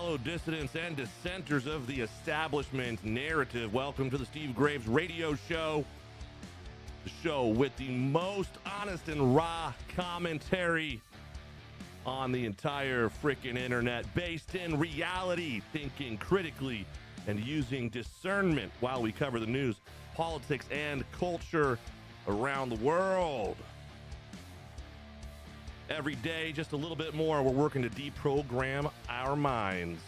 fellow dissidents and dissenters of the establishment narrative. Welcome to the Steve Graves Radio Show, the show with the most honest and raw commentary on the entire freaking internet, based in reality, thinking critically, and using discernment while we cover the news, politics, and culture around the world. Every day, just a little bit more, we're working to deprogram our minds.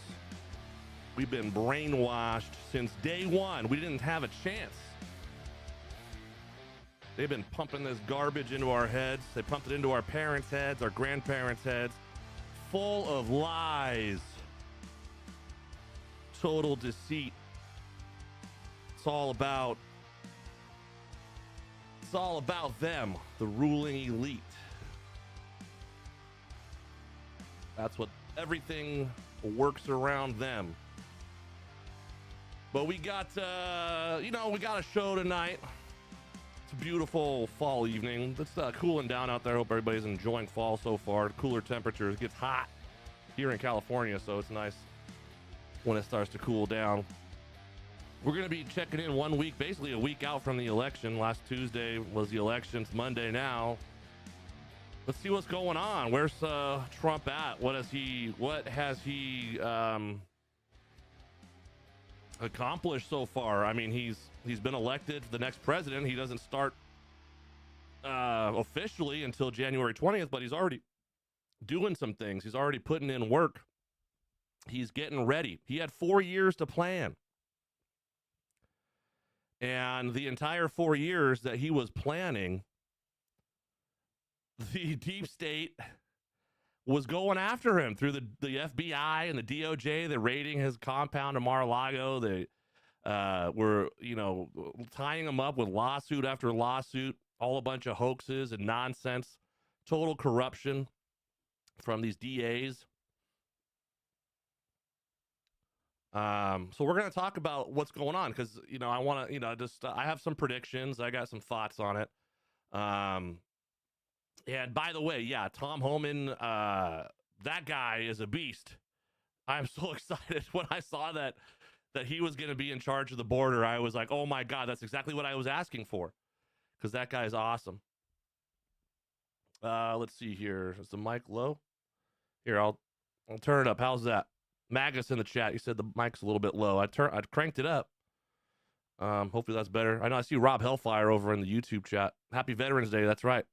We've been brainwashed since day one. We didn't have a chance. They've been pumping this garbage into our heads. They pumped it into our parents' heads, our grandparents' heads, full of lies, total deceit. It's all about them, the ruling elite. That's what everything works around them. But we got, we got a show tonight. It's a beautiful fall evening. It's cooling down out there. I hope everybody's enjoying fall so far. Cooler temperatures. It gets hot here in California, so it's nice when it starts to cool down. We're going to be checking in 1 week, basically a week out from the election. Last Tuesday was the election. It's Monday now. Let's see what's going on. Where's Trump at? What has he accomplished so far? I mean, he's been elected the next president. He doesn't start officially until January 20th, but he's already doing some things. He's already putting in work. He's getting ready. He had 4 years to plan. And the entire 4 years that he was planning, the deep state was going after him through the FBI and the DOJ. They're raiding his compound in Mar-a-Lago. They were, tying him up with lawsuit after lawsuit, all a bunch of hoaxes and nonsense, total corruption from these DAs. So we're going to talk about what's going on because, I want to, I have some predictions. I got some thoughts on it. And by the way, yeah, Tom Homan, that guy is a beast. I'm so excited when I saw that he was going to be in charge of the border. I was like, oh my God, that's exactly what I was asking for, because that guy is awesome. Let's see here. Is the mic low? Here, I'll turn it up. How's that? Magus in the chat, he said the mic's a little bit low. I cranked it up. Hopefully that's better. I know I see Rob Hellfire over in the YouTube chat. Happy Veterans Day. That's right.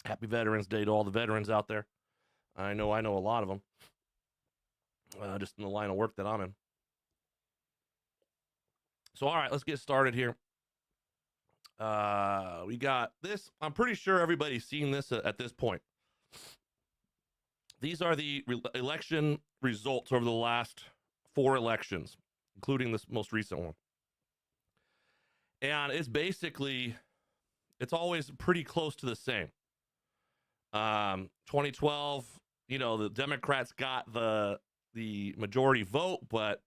Happy Veterans Day to all the veterans out there. I know a lot of them. Just in the line of work that I'm in. So, all right, let's get started here. We got this. I'm pretty sure everybody's seen this at this point. These are the election results over the last 4 elections, including this most recent one. And it's basically, it's always pretty close to the same. 2012, the Democrats got the majority vote, but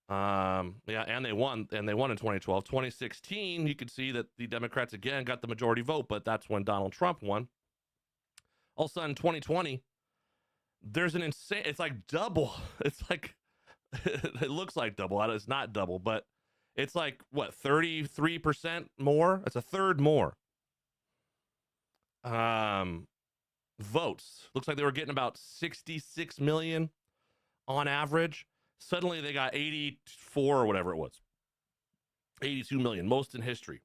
and they won in 2012. 2016, you could see that the Democrats again got the majority vote, but that's when Donald Trump won. All of a sudden, 2020, there's an insane, it's like double. It's like, it looks like double. It's not double, but it's like, what, 33% more? It's a third more. Votes. Looks like they were getting about 66 million on average. Suddenly they got 84 or whatever it was. 82 million, most in history.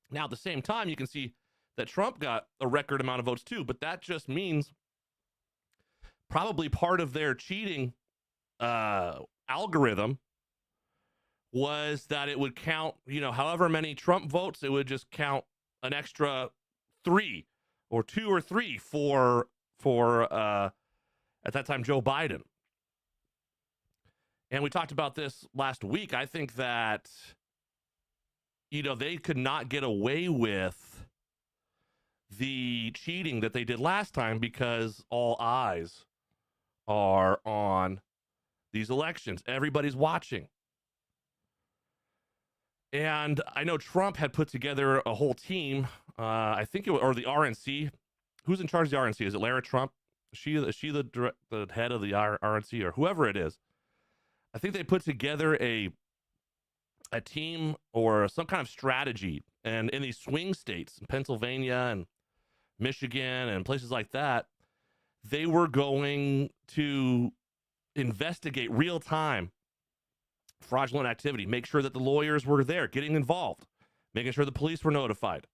Now, at the same time, you can see that Trump got a record amount of votes too, but that just means probably part of their cheating algorithm was that it would count, however many Trump votes, it would just count an extra 3 or 2 or 3 for at that time Joe Biden. And we talked about this last week. I think that they could not get away with the cheating that they did last time because all eyes are on these elections. Everybody's watching. And I know Trump had put together a whole team, I think it was, or the RNC. Who's in charge of the RNC? Is it Lara Trump? Is she the head of the RNC or whoever it is? I think they put together a team or some kind of strategy, and in these swing states, in Pennsylvania and Michigan and places like that, they were going to investigate real time fraudulent activity, make sure that the lawyers were there, getting involved, making sure the police were notified.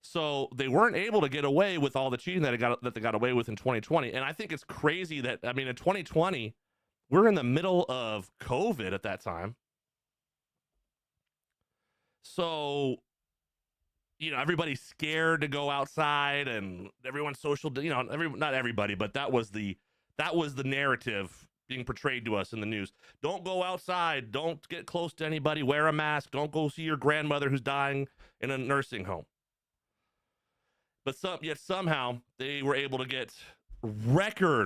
So they weren't able to get away with all the cheating that they got away with in 2020. And I think it's crazy that, I mean, in 2020, we're in the middle of COVID at that time. So, you know, everybody's scared to go outside, and everyone's social, you know, not everybody, but that was the narrative being portrayed to us in the news. Don't go outside. Don't get close to anybody. Wear a mask. Don't go see your grandmother who's dying in a nursing home. But yet somehow they were able to get blow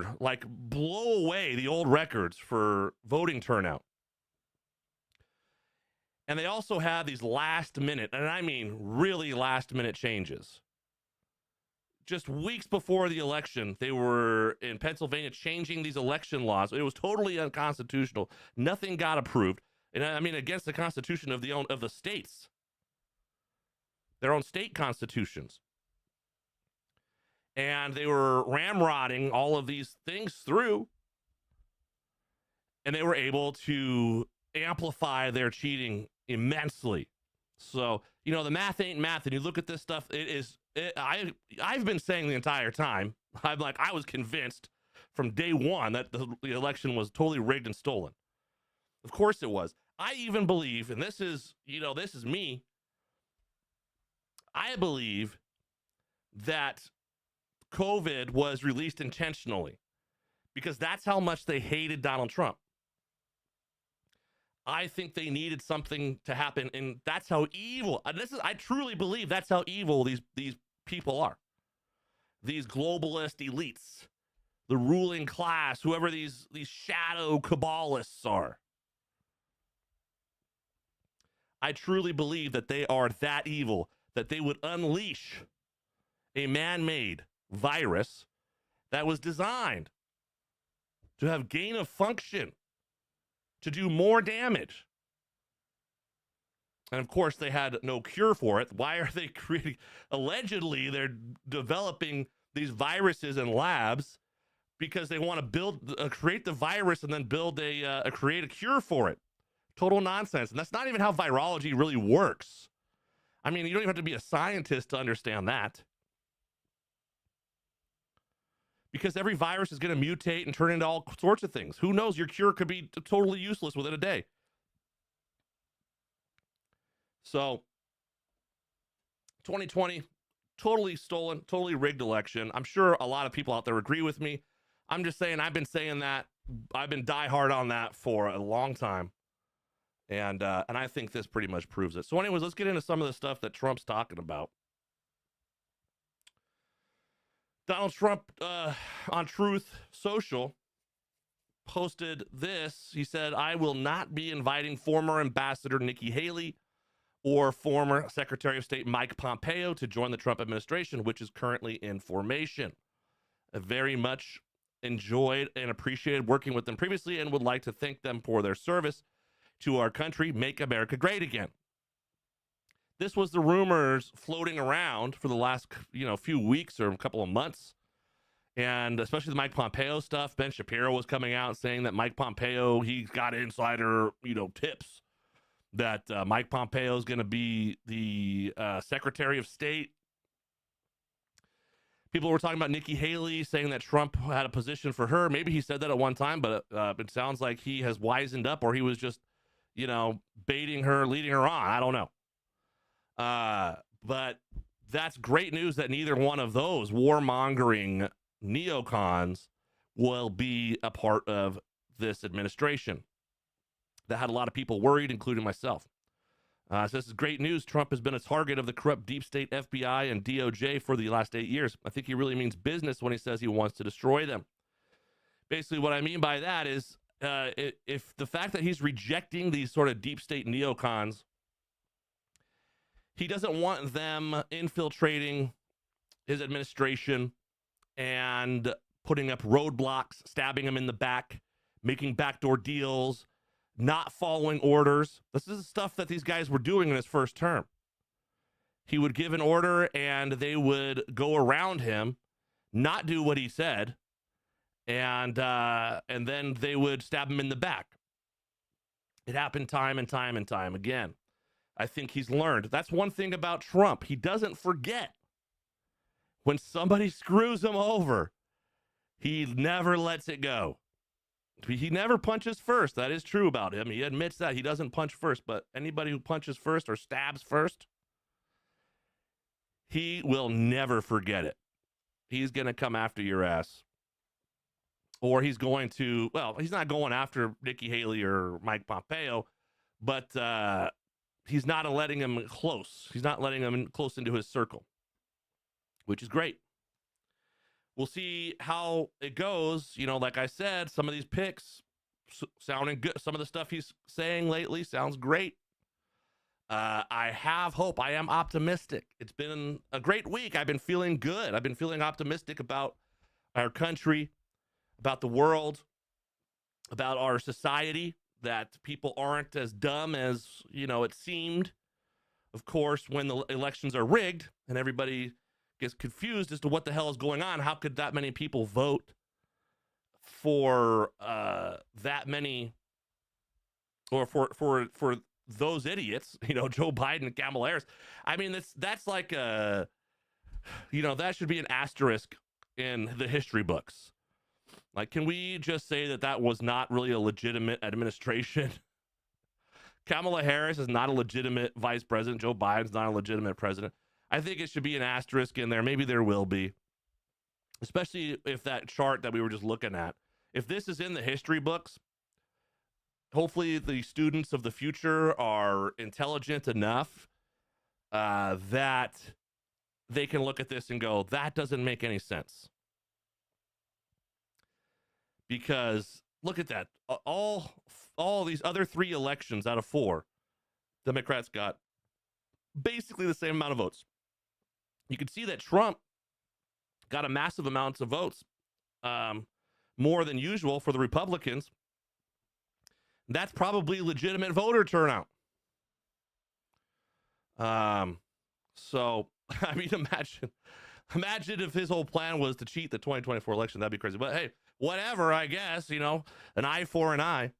away the old records for voting turnout. And they also have these last minute, and I mean really last minute changes. Just weeks before the election, they were in Pennsylvania changing these election laws. It was totally unconstitutional. Nothing got approved. And I mean, against the constitution of the states, their own state constitutions. And they were ramrodding all of these things through, and they were able to amplify their cheating immensely. So, you know, the math ain't math, and you look at this stuff, I've been saying the entire time, I was convinced from day one that the election was totally rigged and stolen. Of course it was. I even believe, and this is me, I believe that COVID was released intentionally, because that's how much they hated Donald Trump. I think they needed something to happen, and that's how evil. I truly believe that's how evil these people are. These globalist elites, the ruling class, whoever these shadow cabalists are. I truly believe that they are that evil, that they would unleash a man-made virus that was designed to have gain of function, to do more damage. And of course, they had no cure for it. Why are they creating? Allegedly, they're developing these viruses in labs because they want to create the virus and then create a cure for it. Total nonsense. And that's not even how virology really works. I mean, you don't even have to be a scientist to understand that. Because every virus is going to mutate and turn into all sorts of things. Who knows? Your cure could be totally useless within a day. So, 2020, totally stolen, totally rigged election. I'm sure a lot of people out there agree with me. I'm just saying, I've been saying that. I've been diehard on that for a long time. And I think this pretty much proves it. So anyways, let's get into some of the stuff that Trump's talking about. Donald Trump on Truth Social posted this. He said, "I will not be inviting former Ambassador Nikki Haley or former Secretary of State Mike Pompeo to join the Trump administration, which is currently in formation. I very much enjoyed and appreciated working with them previously and would like to thank them for their service to our country. Make America great again." This was the rumors floating around for the last, few weeks or a couple of months. And especially the Mike Pompeo stuff. Ben Shapiro was coming out saying that Mike Pompeo, he's got insider, tips that Mike Pompeo is going to be the Secretary of State. People were talking about Nikki Haley, saying that Trump had a position for her. Maybe he said that at one time, but it sounds like he has wisened up, or he was just, baiting her, leading her on. I don't know. But that's great news that neither one of those warmongering neocons will be a part of this administration. That had a lot of people worried, including myself. So this is great news. Trump has been a target of the corrupt deep state FBI and DOJ for the last 8 years. I think he really means business when he says he wants to destroy them. Basically, what I mean by that is if the fact that he's rejecting these sort of deep state neocons, he doesn't want them infiltrating his administration and putting up roadblocks, stabbing him in the back, making backdoor deals, not following orders. This is stuff that these guys were doing in his first term. He would give an order and they would go around him, not do what he said, and then they would stab him in the back. It happened time and time and time again. I think he's learned. That's one thing about Trump. He doesn't forget. When somebody screws him over, he never lets it go. He never punches first. That is true about him. He admits that he doesn't punch first, but anybody who punches first or stabs first, he will never forget it. He's going to come after your ass. Or he's going to, well, he's not going after Nikki Haley or Mike Pompeo, but he's not letting him close. He's not letting him close into his circle, which is great. We'll see how it goes. You know, like I said, some of these picks sounding good. Some of the stuff he's saying lately sounds great. I have hope. I am optimistic. It's been a great week. I've been feeling good. I've been feeling optimistic about our country, about the world, about our society, that people aren't as dumb as, you know, it seemed. Of course, when the elections are rigged and everybody gets confused as to what the hell is going on, how could that many people vote for that many, or for those idiots, you know, Joe Biden and Kamala Harris? I mean, that's like a, you know, that should be an asterisk in the history books. Like, can we just say that that was not really a legitimate administration? Kamala Harris is not a legitimate vice president. Joe Biden's not a legitimate president. I think it should be an asterisk in there. Maybe there will be, especially if that chart that we were just looking at, if this is in the history books, hopefully the students of the future are intelligent enough that they can look at this and go, that doesn't make any sense. Because look at that. All these other 3 elections out of 4, Democrats got basically the same amount of votes. You can see that Trump got a massive amounts of votes, more than usual for the Republicans. That's probably legitimate voter turnout. So, I mean, imagine if his whole plan was to cheat the 2024 election. That'd be crazy. But hey, whatever, I guess, you know, an eye for an eye.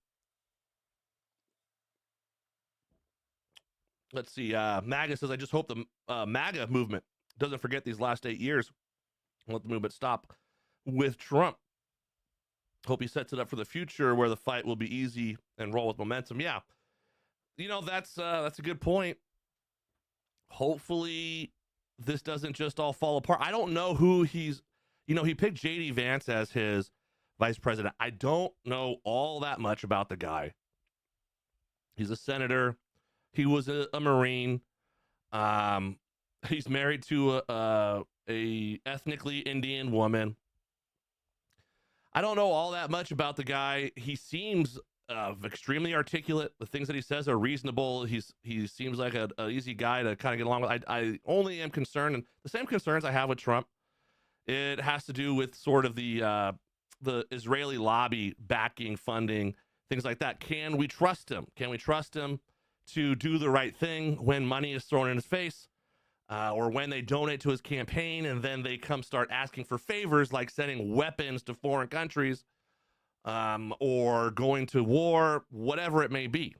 Let's see. MAGA says, I just hope the MAGA movement doesn't forget these last 8 years. Let the movement stop with Trump. Hope he sets it up for the future where the fight will be easy and roll with momentum. Yeah. You know, that's a good point. Hopefully this doesn't just all fall apart. I don't know who he's, you know, he picked JD Vance as his vice president. I don't know all that much about the guy. He's a senator. He was a Marine. He's married to a ethnically Indian woman. I don't know all that much about the guy. He seems extremely articulate. The things that he says are reasonable. He seems like an easy guy to kind of get along with. I only am concerned, and the same concerns I have with Trump, it has to do with sort of the Israeli lobby backing, funding, things like that. Can we trust him? Can we trust him to do the right thing when money is thrown in his face, or when they donate to his campaign and then they come start asking for favors like sending weapons to foreign countries, or going to war, whatever it may be.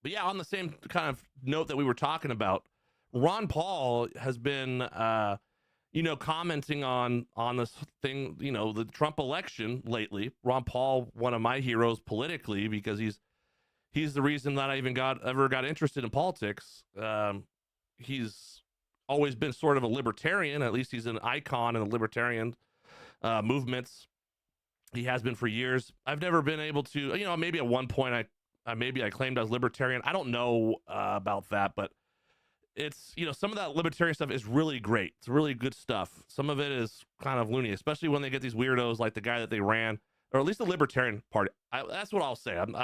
But yeah, on the same kind of note that we were talking about, Ron Paul has been, you know, commenting on this thing, you know, the Trump election lately. Ron Paul, one of my heroes politically, because he's the reason that I even ever got interested in politics. He's always been sort of a libertarian. At least he's an icon in the libertarian movements. He has been for years. I've never been able to, you know, maybe at one point I claimed I was libertarian. I don't know about that, but it's, you know, some of that libertarian stuff is really great. It's really good stuff. Some of it is kind of loony, especially when they get these weirdos like the guy that they ran, or at least the Libertarian Party. That's what I'll say. I'm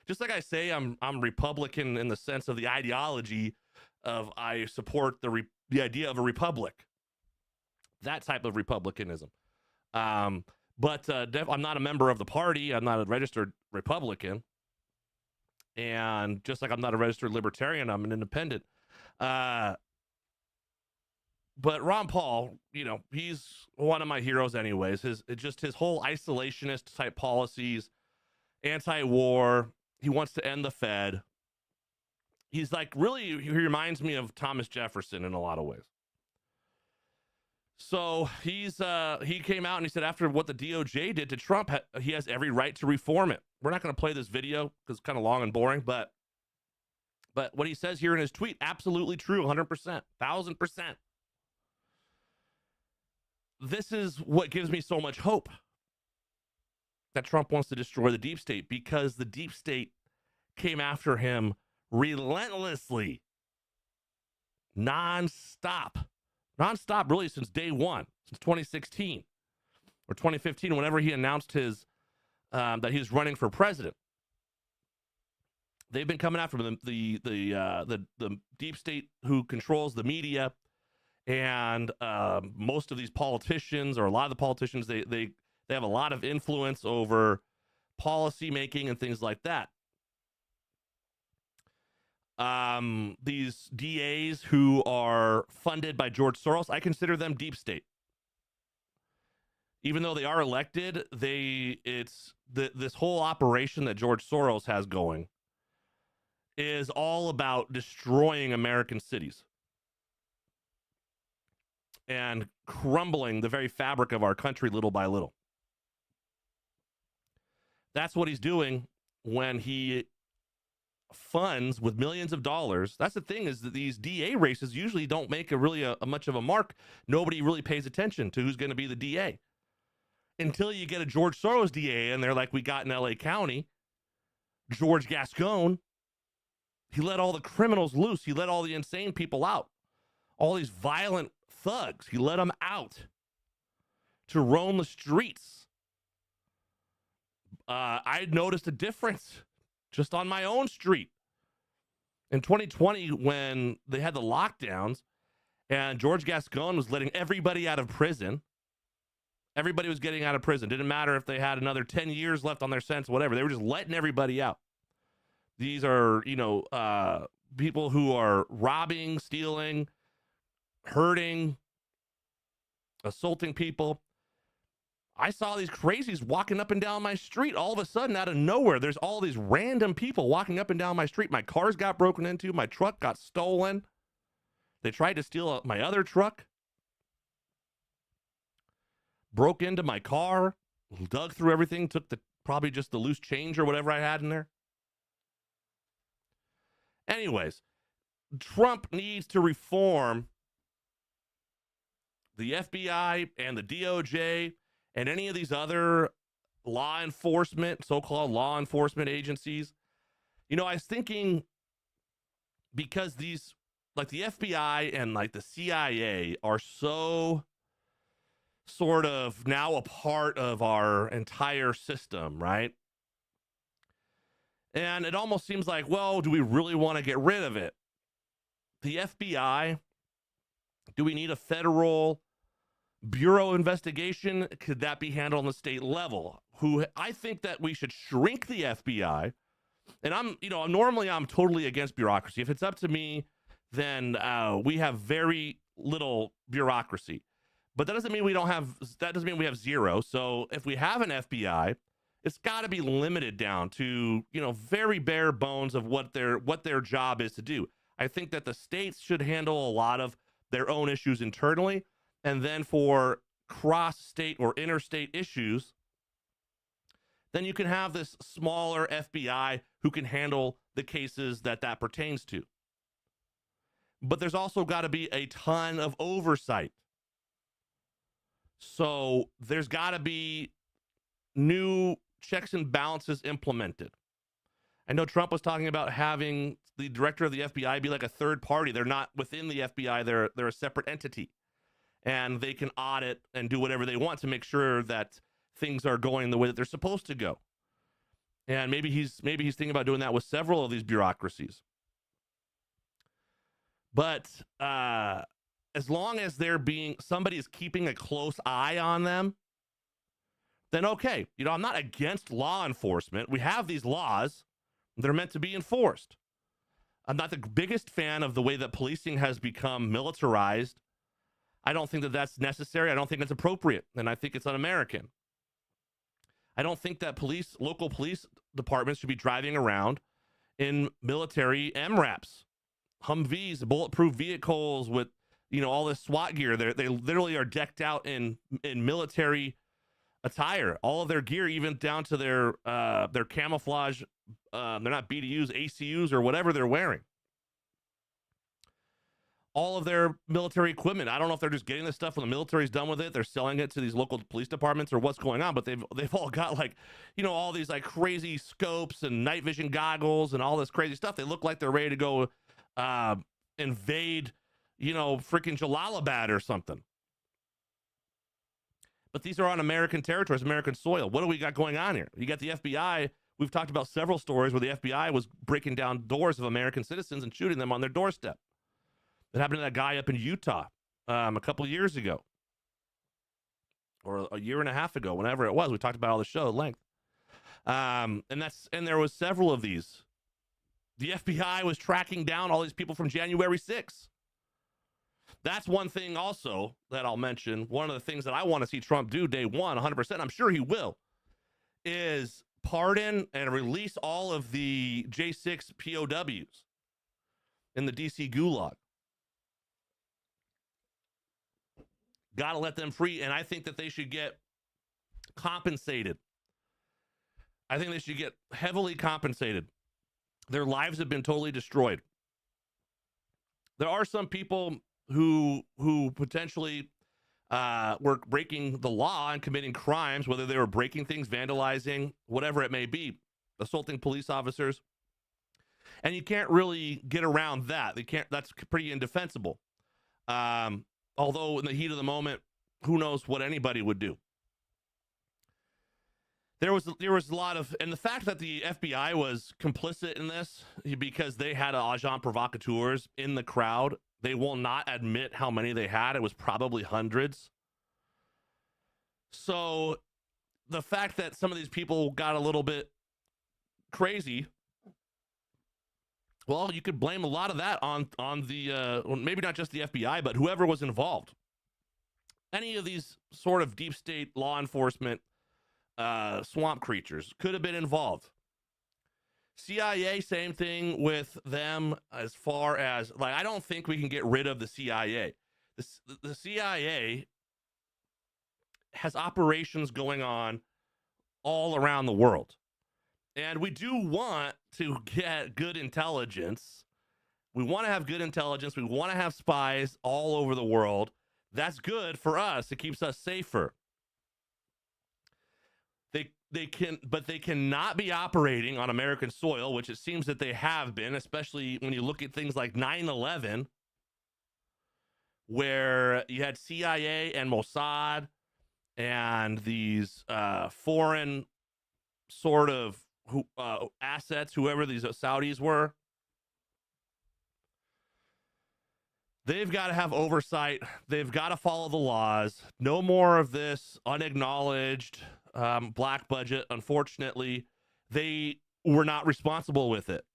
just like I say, I'm Republican in the sense of the ideology of I support the idea of a republic, that type of republicanism. But I'm not a member of the party. I'm not a registered Republican. And just like I'm not a registered libertarian, I'm an independent. But Ron Paul, he's one of my heroes anyways. His whole isolationist type policies, anti-war. He wants to end the Fed. He's like, really, he reminds me of Thomas Jefferson in a lot of ways. So he came out and he said after what the DOJ did to Trump, he has every right to reform it. We're not going to play this video because it's kind of long and boring, but what he says here in his tweet, absolutely true, 100%, 1000%. This is what gives me so much hope that Trump wants to destroy the deep state, because the deep state came after him relentlessly, nonstop really since day one, since 2016 or 2015, whenever he announced his that he was running for president. They've been coming after him, the deep state who controls the media, and most of these politicians, or a lot of the politicians, they have a lot of influence over policy making and things like that. These DAs who are funded by George Soros, I consider them deep state. Even though they are elected, this whole operation that George Soros has going is all about destroying American cities and crumbling the very fabric of our country little by little. That's what he's doing when he funds with millions of dollars. That's the thing, is that these DA races usually don't make a much of a mark. Nobody really pays attention to who's going to be the DA until you get a George Soros DA in there, like we got in LA County, George Gascon. He let all the criminals loose. He let all the insane people out. All these violent thugs, he let them out to roam the streets. I noticed a difference just on my own street. In 2020, when they had the lockdowns and George Gascon was letting everybody out of prison, everybody was getting out of prison. Didn't matter if they had another 10 years left on their sentence, whatever. They were just letting everybody out. These are, people who are robbing, stealing, hurting, assaulting people. I saw these crazies walking up and down my street. All of a sudden, out of nowhere, there's all these random people walking up and down my street. My cars got broken into. My truck got stolen. They tried to steal my other truck. Broke into my car, dug through everything, took probably just the loose change or whatever I had in there. Anyways, Trump needs to reform the FBI and the DOJ and any of these other so-called law enforcement agencies. I was thinking, because these, like the FBI and like the CIA, are so sort of now a part of our entire system, right? And it almost seems like, well, do we really want to get rid of it? The FBI, do we need a federal bureau investigation? Could that be handled on the state level? I think that we should shrink the FBI. And I'm totally against bureaucracy. If it's up to me, then we have very little bureaucracy. But that doesn't mean we have zero. So if we have an FBI, it's got to be limited down to, very bare bones of what their job is to do. I think that the states should handle a lot of their own issues internally. And then for cross-state or interstate issues, then you can have this smaller FBI who can handle the cases that pertains to. But there's also got to be a ton of oversight. So there's got to be new checks and balances implemented. I know Trump was talking about having the director of the FBI be like a third party. They're not within the FBI. They're a separate entity. And they can audit and do whatever they want to make sure that things are going the way that they're supposed to go. And maybe he's thinking about doing that with several of these bureaucracies. But as long as somebody is keeping a close eye on them, then okay. I'm not against law enforcement. We have these laws. They're meant to be enforced. I'm not the biggest fan of the way that policing has become militarized. I don't think that that's necessary. I don't think it's appropriate. And I think it's un-American. I don't think that local police departments should be driving around in military MRAPs, Humvees, bulletproof vehicles with, all this SWAT gear. They literally are decked out in military attire. All of their gear, even down to their camouflage. They're not BDUs, ACUs, or whatever they're wearing. All of their military equipment. I don't know if they're just getting this stuff when the military's done with it. They're selling it to these local police departments or what's going on. But they've all got all these crazy scopes and night vision goggles and all this crazy stuff. They look like they're ready to go invade, freaking Jalalabad or something. But these are on American territories, American soil. What do we got going on here? You got the FBI. We've talked about several stories where the FBI was breaking down doors of American citizens and shooting them on their doorstep. It happened to that guy up in Utah a couple of years ago, or a year and a half ago, whenever it was. We talked about all the show at length. And there was several of these. The FBI was tracking down all these people from January 6th. That's one thing also that I'll mention. One of the things that I want to see Trump do day one, 100%, I'm sure he will, is pardon and release all of the J6 POWs in the DC gulag. Got to let them free, and I think that they should get compensated. I think they should get heavily compensated. Their lives have been totally destroyed. There are some people who potentially were breaking the law and committing crimes, whether they were breaking things, vandalizing, whatever it may be, assaulting police officers. And you can't really get around that. That's pretty indefensible. Although in the heat of the moment, who knows what anybody would do. There was a lot of, and the fact that the FBI was complicit in this because they had agent provocateurs in the crowd. They will not admit how many they had. It was probably hundreds. So the fact that some of these people got a little bit crazy, well, you could blame a lot of that on the, maybe not just the FBI, but whoever was involved. Any of these sort of deep state law enforcement swamp creatures could have been involved. CIA, same thing with them as far as, I don't think we can get rid of the CIA. The CIA has operations going on all around the world. And we do want to get good intelligence. We want to have good intelligence. We want to have spies all over the world. That's good for us. It keeps us safer. They cannot be operating on American soil, which it seems that they have been, especially when you look at things like 9/11, where you had CIA and Mossad and these foreign sort of assets, whoever these Saudis were. They've got to have oversight. They've got to follow the laws. No more of this unacknowledged black budget. Unfortunately, they were not responsible with it.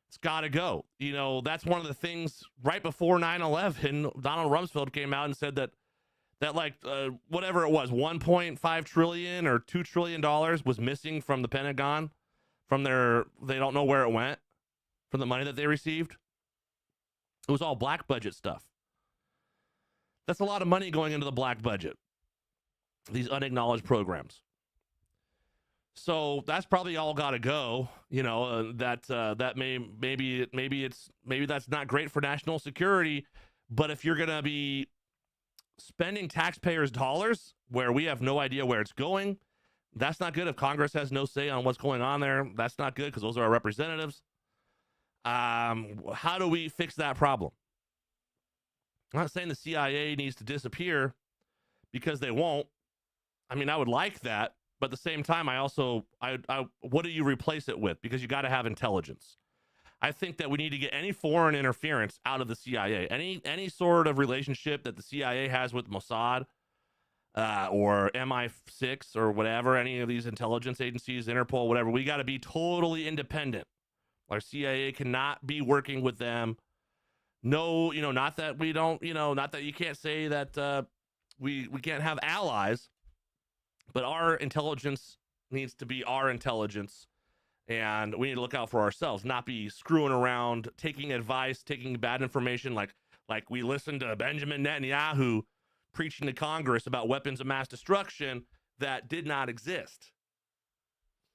It's got to go. That's one of the things right before 9/11, Donald Rumsfeld came out and said that whatever it was, 1.5 trillion or $2 trillion was missing from the Pentagon, they don't know where it went, from the money that they received. It was all black budget stuff. That's a lot of money going into the black budget, these unacknowledged programs. So that's probably all got to go. That maybe that's not great for national security. But if you're gonna be spending taxpayers' dollars where we have no idea where it's going, that's not good. If Congress has no say on what's going on there, that's not good, because those are our representatives. How do we fix that problem? I'm not saying the CIA needs to disappear, because they won't. I mean, I would like that, but at the same time, what do you replace it with? Because you got to have intelligence. I think that we need to get any foreign interference out of the CIA. Any sort of relationship that the CIA has with Mossad, or MI6 or whatever, any of these intelligence agencies, Interpol, whatever. We got to be totally independent. Our CIA cannot be working with them. No, not that we don't, not that you can't say that we can't have allies, but our intelligence needs to be our intelligence, and we need to look out for ourselves, not be screwing around, taking advice, taking bad information, like we listened to Benjamin Netanyahu preaching to Congress about weapons of mass destruction that did not exist.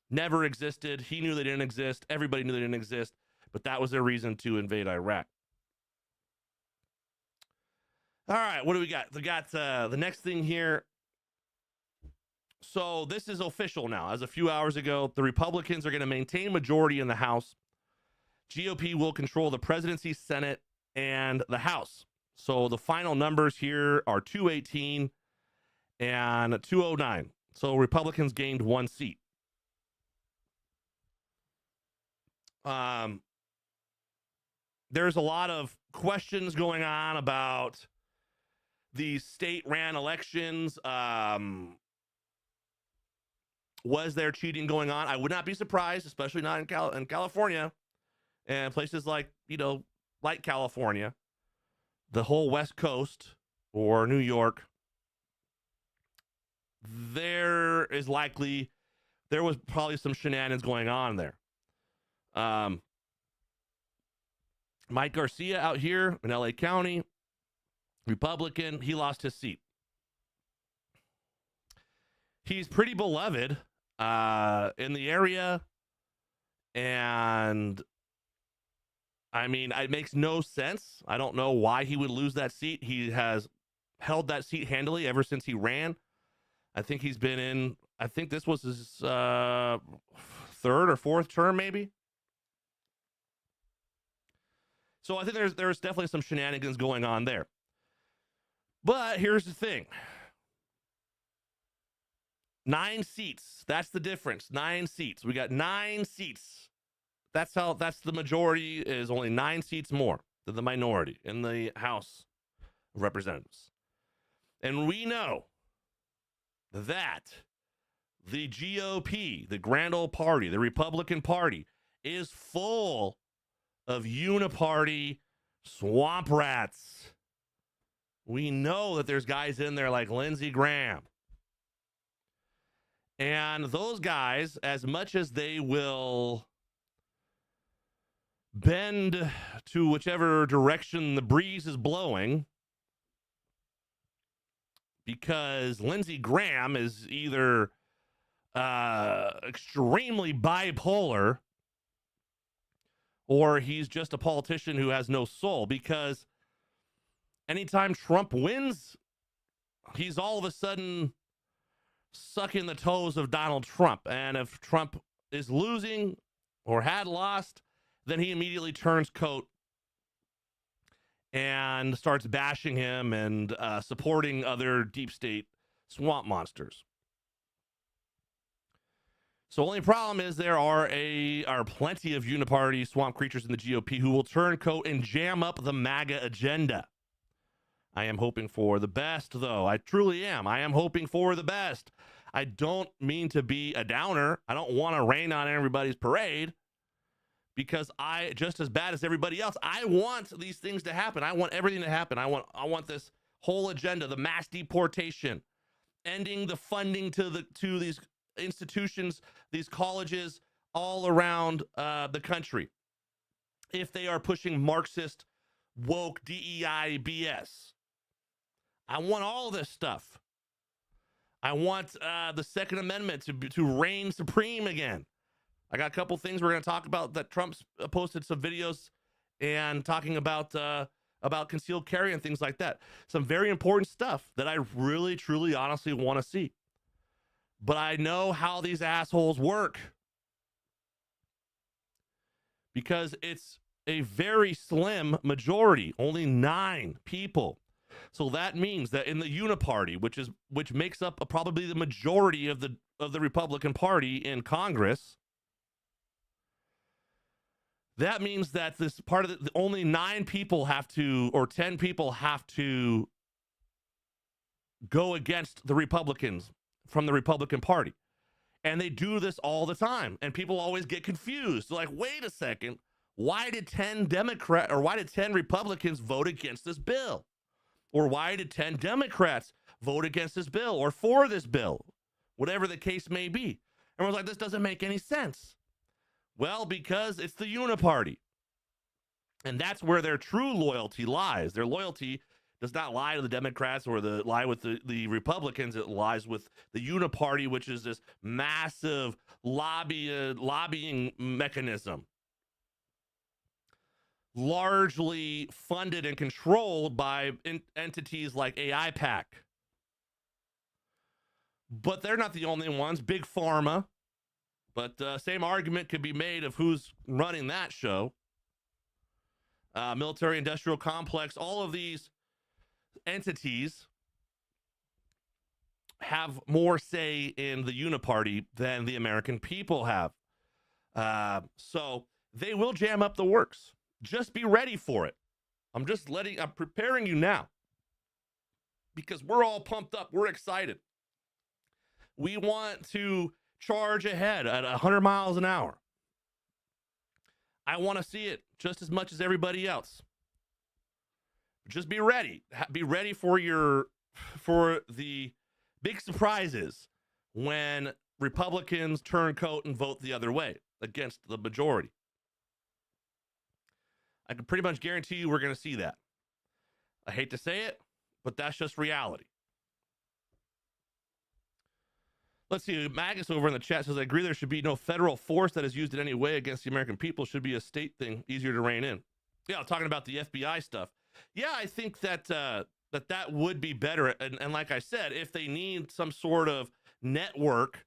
Never existed. He knew they didn't exist. Everybody knew they didn't exist, but that was their reason to invade Iraq. All right, what do we got? We got the next thing here. So this is official now. As a few hours ago, the Republicans are going to maintain majority in the House. GOP will control the presidency, Senate, and the House. So the final numbers here are 218 and 209. So Republicans gained one seat. There's a lot of questions going on about the state-ran elections. Was there cheating going on? I would not be surprised, especially not in California and places like, like California, the whole West Coast or New York. There was probably some shenanigans going on there. Mike Garcia out here in LA County, Republican, he lost his seat. He's pretty beloved in the area, and I mean, it makes no sense. I don't know why he would lose that seat. He has held that seat handily ever since he ran. I think he's been in, I think this was his third or fourth term, maybe. So I think there's definitely some shenanigans going on there. But here's the thing. 9 seats. That's the difference. 9 seats. We got 9 seats. That's the majority is only 9 seats more than the minority in the House of Representatives. And we know that the GOP, the grand old party, the Republican Party, is full of uniparty swamp rats. We know that there's guys in there like Lindsey Graham. And those guys, as much as they will bend to whichever direction the breeze is blowing, because Lindsey Graham is either extremely bipolar or he's just a politician who has no soul, because anytime Trump wins, he's all of a sudden sucking the toes of Donald Trump. And if Trump is losing or had lost, then he immediately turns coat and starts bashing him and supporting other deep state swamp monsters. So only problem is there are plenty of uniparty swamp creatures in the GOP who will turn coat and jam up the MAGA agenda. I am hoping for the best, though. I truly am. I am hoping for the best. I don't mean to be a downer. I don't want to rain on everybody's parade, because I, just as bad as everybody else, I want these things to happen. I want everything to happen. I want this whole agenda, the mass deportation, ending the funding to these institutions, these colleges all around the country, if they are pushing Marxist, woke, DEI BS. I want all this stuff. I want the Second Amendment to reign supreme again. I got a couple things we're going to talk about that Trump's posted some videos and talking about concealed carry and things like that. Some very important stuff that I really, truly, honestly want to see. But I know how these assholes work, because it's a very slim majority, only 9 people. So that means that in the uniparty, which makes up probably the majority of the Republican Party in Congress, that means that this part of only 9 people have to, or 10 people have to go against the Republicans from the Republican Party. And they do this all the time. And people always get confused. They're like, wait a second. Why did 10 Republicans vote against this bill? Or why did 10 Democrats vote against this bill or for this bill? Whatever the case may be. Everyone's like, this doesn't make any sense. Well, because it's the uniparty. And that's where their true loyalty lies. Their loyalty does not lie to the Democrats or lie with the Republicans. It lies with the uniparty, which is this massive lobbying mechanism, largely funded and controlled by entities like AIPAC. But they're not the only ones. Big Pharma. But same argument could be made of who's running that show. Military industrial complex. All of these entities have more say in the uniparty than the American people have. So they will jam up the works. Just be ready for it. I'm preparing you now because we're all pumped up. We're excited. We want to charge ahead at 100 miles an hour. I want to see it just as much as everybody else. Just be ready. Be ready for the big surprises when Republicans turn coat and vote the other way against the majority. I can pretty much guarantee you we're going to see that. I hate to say it, but that's just reality. Let's see. Magus over in the chat says, I agree there should be no federal force that is used in any way against the American people. Should be a state thing, easier to rein in. Yeah, I'm talking about the FBI stuff. Yeah, I think that that would be better. And like I said, if they need some sort of network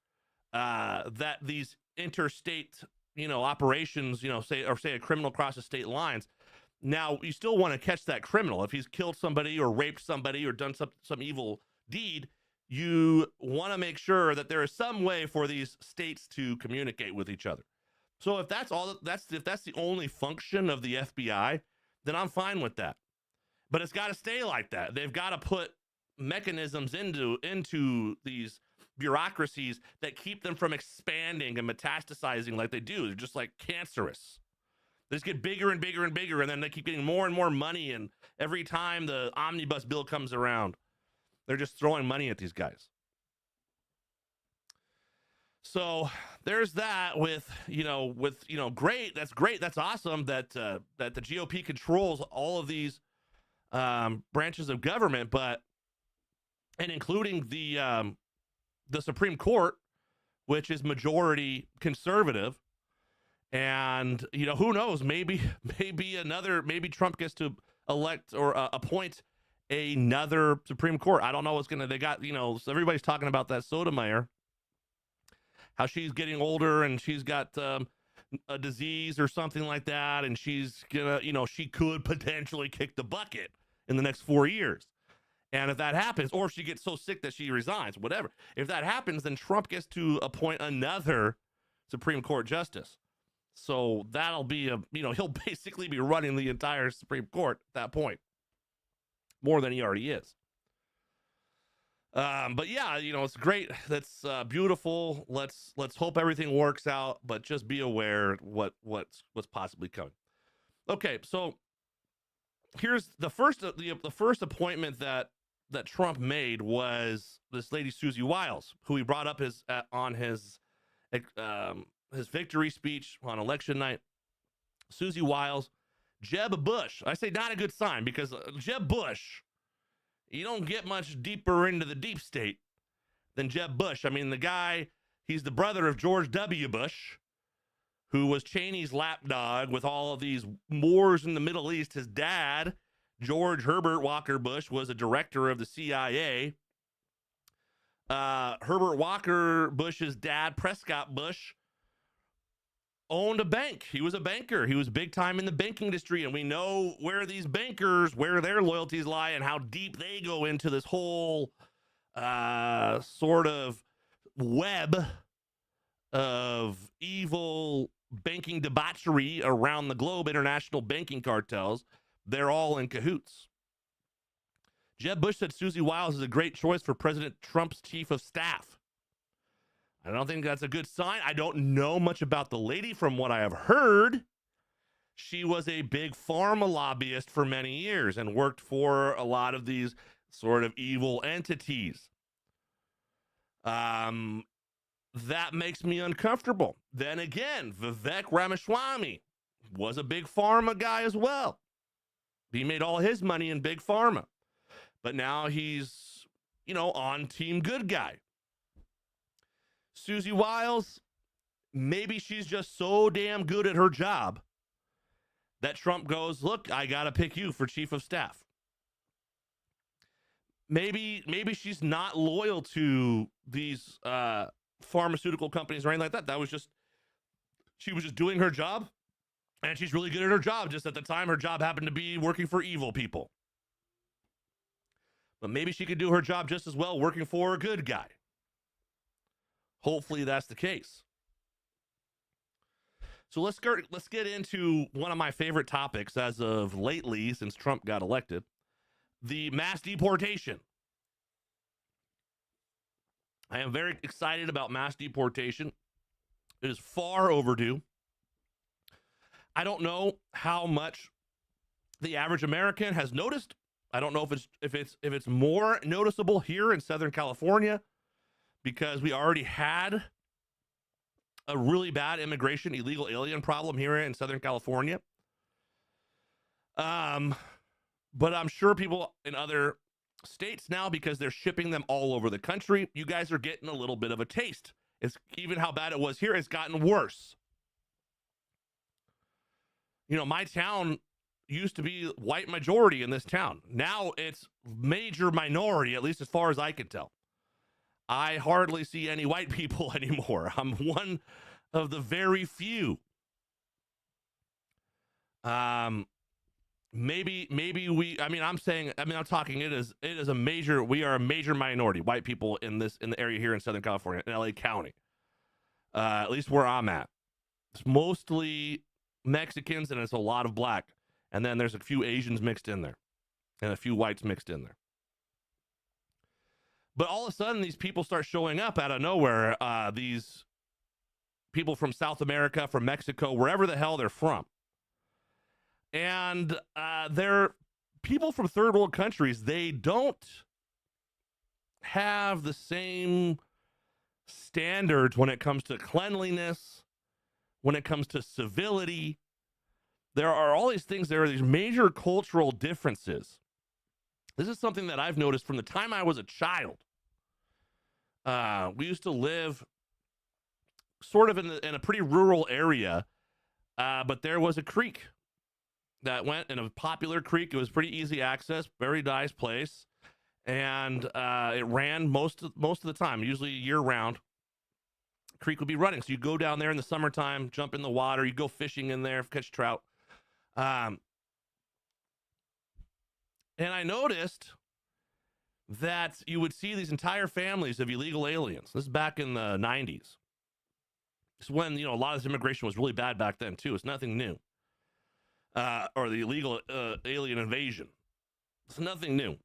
that these interstate, operations, say a criminal crosses state lines. Now, you still want to catch that criminal. If he's killed somebody or raped somebody or done some evil deed, you want to make sure that there is some way for these states to communicate with each other. So if that's the only function of the FBI, then I'm fine with that. But it's got to stay like that. They've got to put mechanisms into these bureaucracies that keep them from expanding and metastasizing like they do. They're just like cancerous. They just get bigger and bigger and bigger, and then they keep getting more and more money. And every time the omnibus bill comes around, they're just throwing money at these guys. So there's that with great. That's great. That's awesome that the GOP controls all of these branches of government, and including the Supreme Court, which is majority conservative. And who knows? Maybe Trump gets to elect or appoint another Supreme Court. I don't know what's gonna. They got so everybody's talking about that Sotomayor, how she's getting older and she's got a disease or something like that, and she's gonna she could potentially kick the bucket in the next 4 years. And if that happens, or if she gets so sick that she resigns, whatever. If that happens, then Trump gets to appoint another Supreme Court justice. So that'll be he'll basically be running the entire Supreme Court at that point. More than he already is. But yeah, it's great. That's beautiful. Let's hope everything works out, but just be aware what's possibly coming. Okay, so here's the first appointment that Trump made was this lady Susie Wiles, who he brought up on his victory speech on election night. Susie Wiles, Jeb Bush. I say not a good sign because Jeb Bush, you don't get much deeper into the deep state than Jeb Bush. I mean, the guy, he's the brother of George W. Bush, who was Cheney's lapdog with all of these wars in the Middle East. His dad, George Herbert Walker Bush, was a director of the CIA. Herbert Walker Bush's dad, Prescott Bush, owned a bank. He was a banker. He was big time in the banking industry. And we know where these bankers, where their loyalties lie and how deep they go into this whole sort of web of evil banking debauchery around the globe, international banking cartels. They're all in cahoots. Jeb Bush said Susie Wiles is a great choice for President Trump's chief of staff. I don't think that's a good sign. I don't know much about the lady. From what I have heard, she was a big pharma lobbyist for many years and worked for a lot of these sort of evil entities. That makes me uncomfortable. Then again, Vivek Ramaswamy was a big pharma guy as well. He made all his money in big pharma. But now he's, on team good guy. Susie Wiles, maybe she's just so damn good at her job that Trump goes, look, I got to pick you for chief of staff. Maybe she's not loyal to these pharmaceutical companies or anything like that. She was just doing her job, and she's really good at her job. Just at the time, her job happened to be working for evil people. But maybe she could do her job just as well working for a good guy. Hopefully that's the case. So let's get into one of my favorite topics as of lately, since Trump got elected, the mass deportation. I am very excited about mass deportation. It is far overdue. I don't know how much the average American has noticed. I don't know if it's more noticeable here in Southern California, because we already had a really bad immigration, illegal alien problem here in Southern California. But I'm sure people in other states now, because they're shipping them all over the country, you guys are getting a little bit of a taste. It's even how bad it was here, it's gotten worse. My town used to be white majority in this town. Now it's major minority, at least as far as I can tell. I hardly see any white people anymore. I'm one of the very few. I'm talking, it is a major, we are a major minority, white people in the area here in Southern California, in LA County. At least where I'm at. It's mostly Mexicans and it's a lot of black. And then there's a few Asians mixed in there and a few whites mixed in there. But all of a sudden, these people start showing up out of nowhere. These people from South America, from Mexico, wherever the hell they're from. And they're people from third world countries. They don't have the same standards when it comes to cleanliness, when it comes to civility. There are all these things. There are these major cultural differences. This is something that I've noticed from the time I was a child. We used to live sort of in a pretty rural area, but there was a creek that went in a popular creek. It was pretty easy access, very nice place, and it ran most of the time, usually year round. Creek would be running, so you go down there in the summertime, jump in the water, you go fishing in there, catch trout. And I noticed that you would see these entire families of illegal aliens. This is back in the 90s. It's when, a lot of this immigration was really bad back then, too. It's nothing new. Or the illegal alien invasion. It's nothing new.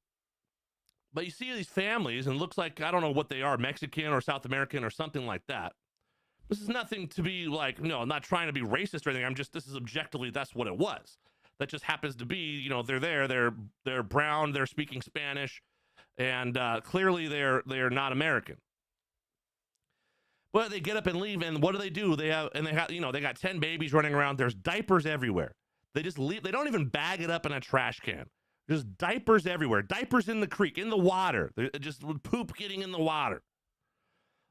But you see these families, and it looks like, I don't know what they are, Mexican or South American or something like that. This is nothing to be like, I'm not trying to be racist or anything. This is objectively, that's what it was. That just happens to be, they're there, they're brown, they're speaking Spanish, and clearly they're not American. But they get up and leave, and what do? They got 10 babies running around. There's diapers everywhere. They just leave. They don't even bag it up in a trash can. Just diapers everywhere. Diapers in the creek, in the water. They're just poop getting in the water.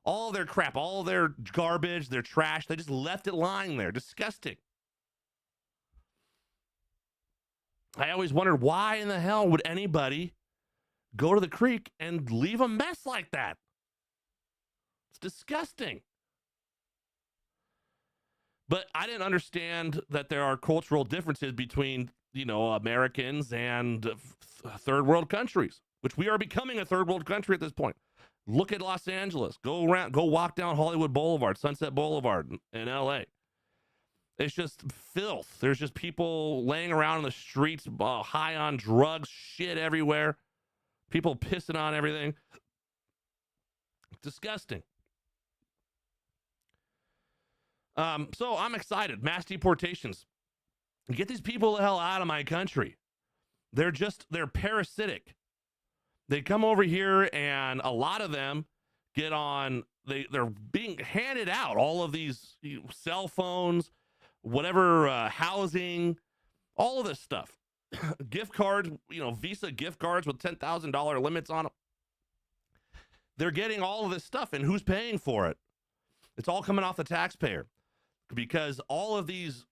All their crap, all their garbage, their trash, they just left it lying there. Disgusting. I always wondered, why in the hell would anybody go to the creek and leave a mess like that? It's disgusting. But I didn't understand that there are cultural differences between, Americans and third world countries, which we are becoming a third world country at this point. Look at Los Angeles. Go walk down Hollywood Boulevard, Sunset Boulevard in LA. It's just filth. There's just people laying around in the streets, high on drugs, shit everywhere. People pissing on everything. Disgusting. So I'm excited. Mass deportations. Get these people the hell out of my country. They're parasitic. They come over here and a lot of them get on, they're being handed out all of these cell phones, whatever, housing, all of this stuff. Gift cards, Visa gift cards with $10,000 limits on them. They're getting all of this stuff, and who's paying for it? It's all coming off the taxpayer, because all of these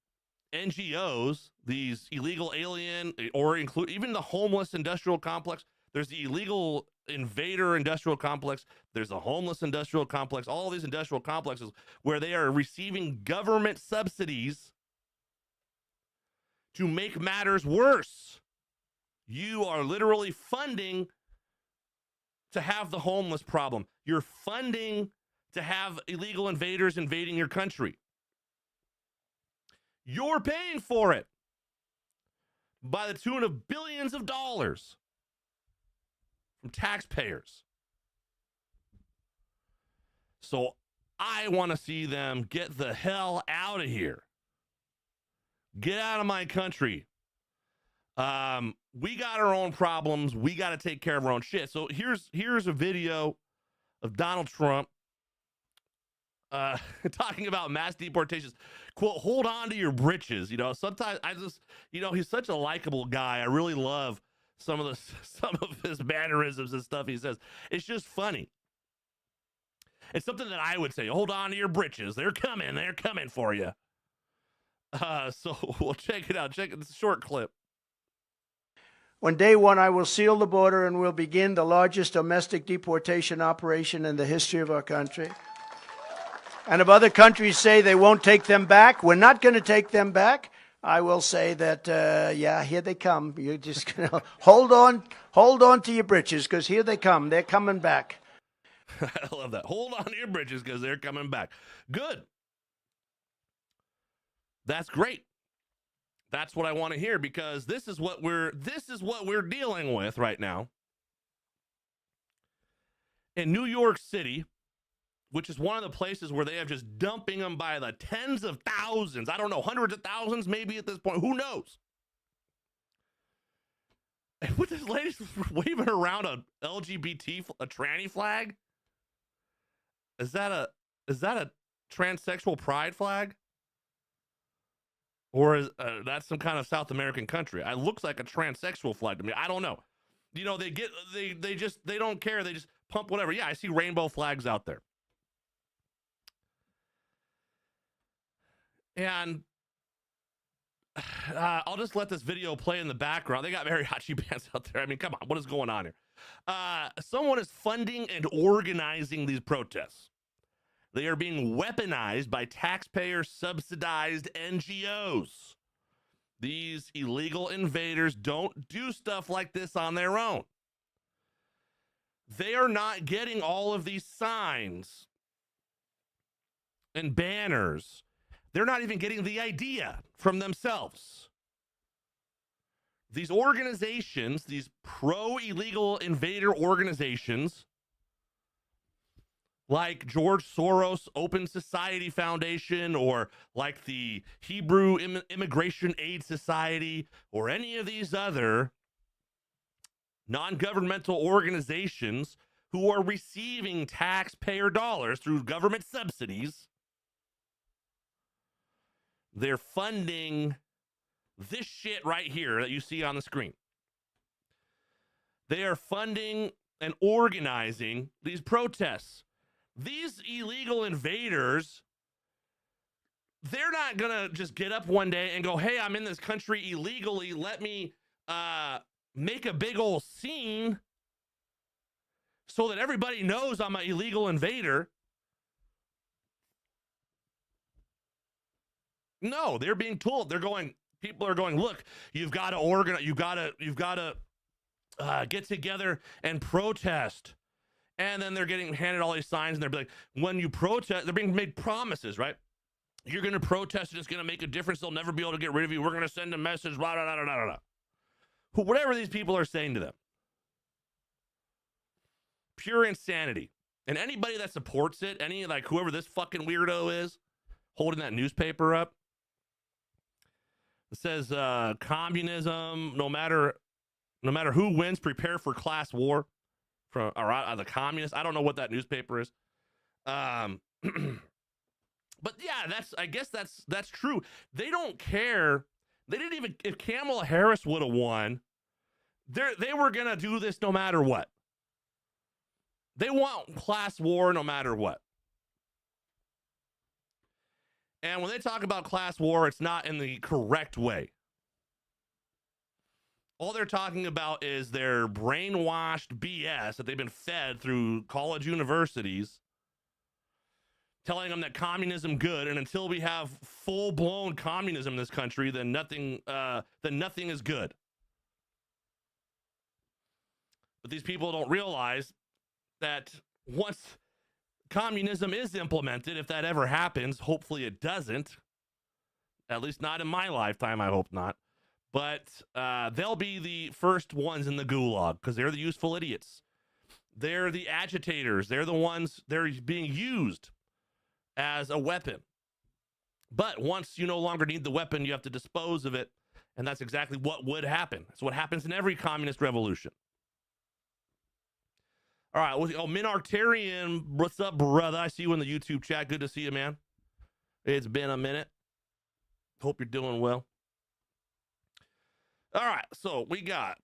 NGOs, these illegal alien, or include even the homeless industrial complex. There's the illegal invader industrial complex. There's the homeless industrial complex. All these industrial complexes where they are receiving government subsidies to make matters worse. You are literally funding to have the homeless problem. You're funding to have illegal invaders invading your country. You're paying for it by the tune of billions of dollars from taxpayers. So I want to see them get the hell out of here. Get out of my country. We got our own problems. We got to take care of our own shit. So here's a video of Donald Trump talking about mass deportations. Quote, hold on to your britches. Sometimes he's such a likable guy. I really love some of his mannerisms and stuff he says. It's just funny. It's something that I would say, hold on to your britches. They're coming for you. So we'll check it out. It's a short clip. On day one, I will seal the border and will begin the largest domestic deportation operation in the history of our country. And if other countries say they won't take them back, we're not going to take them back. I will say that, here they come. You're just going to hold on to your britches, because here they come. They're coming back. I love that. Hold on to your britches, because they're coming back. Good. That's great. That's what I want to hear, because this is what we're dealing with right now. In New York City, which is one of the places where they have just dumping them by the tens of thousands. I don't know, hundreds of thousands maybe at this point. Who knows? And what this lady's waving around a LGBT, a tranny flag? Is that a transsexual pride flag? Or is that some kind of South American country? It looks like a transsexual flag to me. I don't know. They don't care. They just pump whatever. Yeah, I see rainbow flags out there. And I'll just let this video play in the background. They got very hotchie pants out there. I mean, come on, what is going on here? Someone is funding and organizing these protests. They are being weaponized by taxpayer-subsidized NGOs. These illegal invaders don't do stuff like this on their own. They are not getting all of these signs and banners. They're not even getting the idea from themselves. These organizations, these pro-illegal invader organizations, like George Soros Open Society Foundation, or like the Hebrew Immigration Aid Society, or any of these other non-governmental organizations who are receiving taxpayer dollars through government subsidies, they're funding this shit right here that you see on the screen. They are funding and organizing these protests. These illegal invaders, they're not going to just get up one day and go, hey, I'm in this country illegally. Let me make a big old scene so that everybody knows I'm an illegal invader. No, they're being told. People are going, look, you've got to organize, you've got to get together and protest. And then they're getting handed all these signs, and they're like, when you protest, they're being made promises, right? You're going to protest, and it's going to make a difference. They'll never be able to get rid of you. We're going to send a message, blah, blah, blah, blah, blah, blah. Whatever these people are saying to them. Pure insanity. And anybody that supports it, whoever this fucking weirdo is holding that newspaper up, it says communism, no matter who wins, prepare for class war from the communists. I don't know what that newspaper is. But yeah, I guess that's true. They don't care. They didn't even, if Kamala Harris would have won, they were gonna do this no matter what. They want class war no matter what. And when they talk about class war, it's not in the correct way. All they're talking about is their brainwashed BS that they've been fed through college universities, telling them that communism good, and until we have full-blown communism in this country, then nothing is good. But these people don't realize that once communism is implemented, if that ever happens, hopefully it doesn't, at least not in my lifetime, I hope not, but they'll be the first ones in the gulag because they're the useful idiots. They're the agitators. They're the ones, they're being used as a weapon. But once you no longer need the weapon, you have to dispose of it, and that's exactly what would happen. That's what happens in every communist revolution. All right, Minartarian, what's up, brother? I see you in the YouTube chat. Good to see you, man. It's been a minute. Hope you're doing well. All right, so we got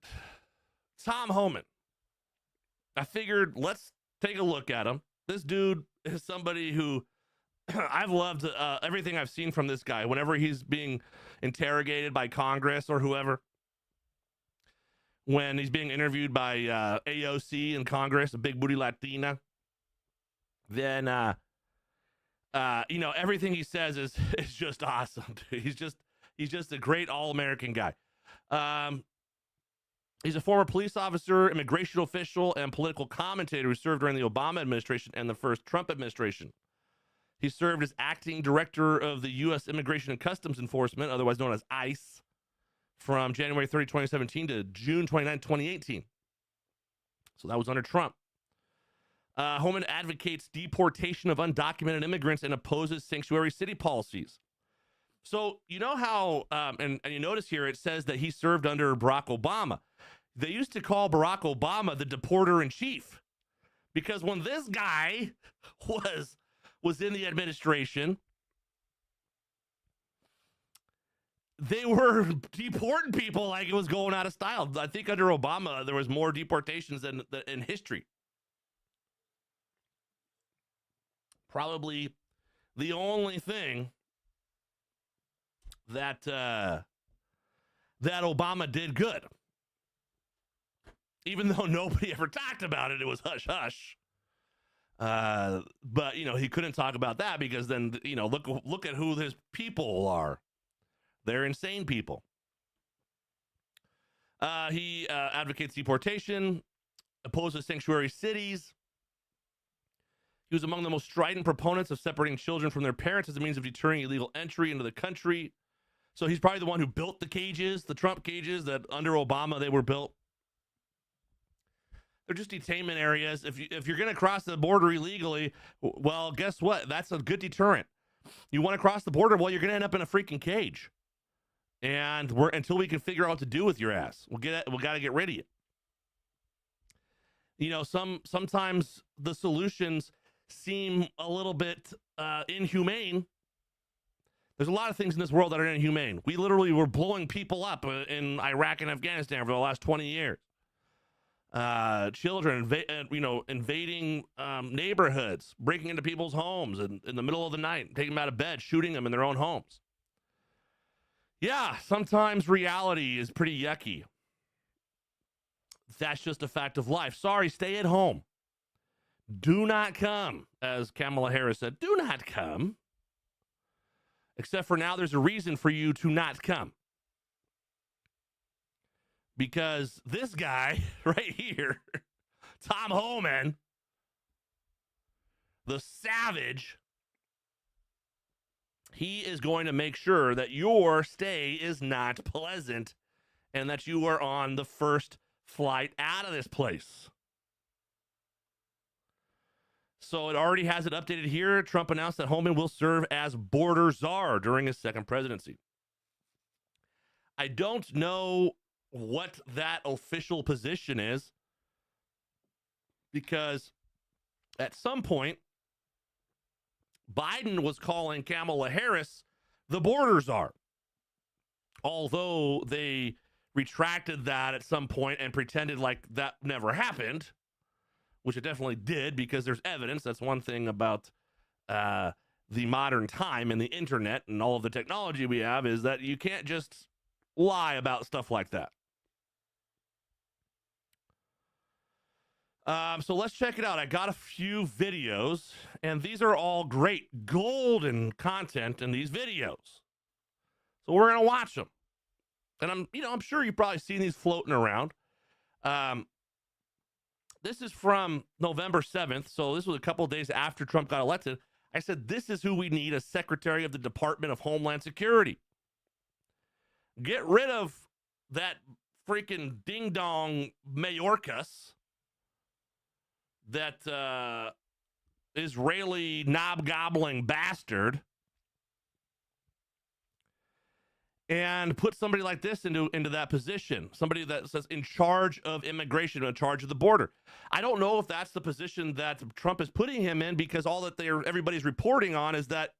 Tom Homan. I figured let's take a look at him. This dude is somebody who I've loved everything I've seen from this guy whenever he's being interrogated by Congress or whoever. When he's being interviewed by AOC in Congress, a big booty Latina, then everything he says is just awesome. Dude. He's just a great all-American guy. He's a former police officer, immigration official, and political commentator who served during the Obama administration and the first Trump administration. He served as acting director of the U.S. Immigration and Customs Enforcement, otherwise known as ICE, from January 30, 2017 to June 29, 2018. So that was under Trump. Homan advocates deportation of undocumented immigrants and opposes sanctuary city policies. So you know how, and you notice here it says that he served under Barack Obama. They used to call Barack Obama the deporter in chief because when this guy was in the administration, they were deporting people like it was going out of style. I think under Obama, there was more deportations than in history. Probably the only thing that that Obama did good. Even though nobody ever talked about it, it was hush hush. But he couldn't talk about that because then look at who his people are. They're insane people. He advocates deportation, opposes sanctuary cities. He was among the most strident proponents of separating children from their parents as a means of deterring illegal entry into the country. So he's probably the one who built the cages, the Trump cages that under Obama they were built. They're just detainment areas. If you're going to cross the border illegally, well, guess what? That's a good deterrent. You want to cross the border? Well, you're going to end up in a freaking cage. And until we can figure out what to do with your ass, we got to get rid of you. Sometimes the solutions seem a little bit inhumane. There's a lot of things in this world that are inhumane. We literally were blowing people up in Iraq and Afghanistan for the last 20 years. Children, invading neighborhoods, breaking into people's homes in the middle of the night, taking them out of bed, shooting them in their own homes. Yeah, sometimes reality is pretty yucky. That's just a fact of life. Sorry, stay at home. Do not come, as Kamala Harris said. Do not come. Except for now, there's a reason for you to not come. Because this guy right here, Tom Homan, the savage, he is going to make sure that your stay is not pleasant and that you are on the first flight out of this place. So it already has it updated here. Trump announced that Homan will serve as border czar during his second presidency. I don't know what that official position is, because at some point, Biden was calling Kamala Harris the border czar, although they retracted that at some point and pretended like that never happened, which it definitely did, because there's evidence. That's one thing about the modern time and the internet and all of the technology we have, is that you can't just lie about stuff like that. So let's check it out. I got a few videos, and these are all great golden content in these videos. So we're going to watch them. And I'm sure you've probably seen these floating around. This is from November 7th. So this was a couple of days after Trump got elected. I said, this is who we need as Secretary of the Department of Homeland Security. Get rid of that freaking ding-dong Mayorkas, that Israeli knob-gobbling bastard, and put somebody like this into that position. Somebody that says in charge of immigration, in charge of the border. I don't know if that's the position that Trump is putting him in, because all that everybody's reporting on is that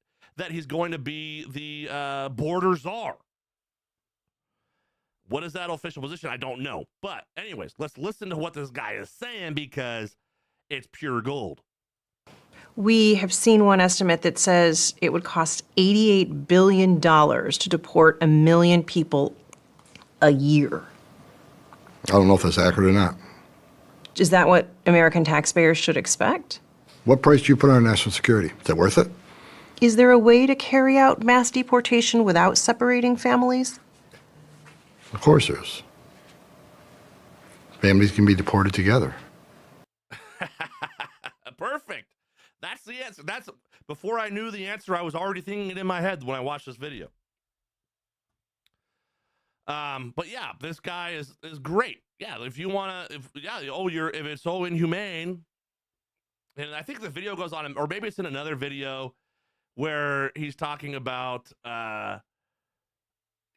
he's going to be the border czar. What is that official position? I don't know. But anyways, let's listen to what this guy is saying, because it's pure gold. We have seen one estimate that says it would cost $88 billion to deport 1 million people a year. I don't know if that's accurate or not. Is that what American taxpayers should expect? What price do you put on national security? Is that worth it? Is there a way to carry out mass deportation without separating families? Of course there is. Families can be deported together. Perfect. That's the answer. That's before I knew the answer. I was already thinking it in my head when I watched this video. But yeah, this guy is great. Yeah, if you want to, if it's so inhumane, and I think the video goes on, or maybe it's in another video where he's talking about,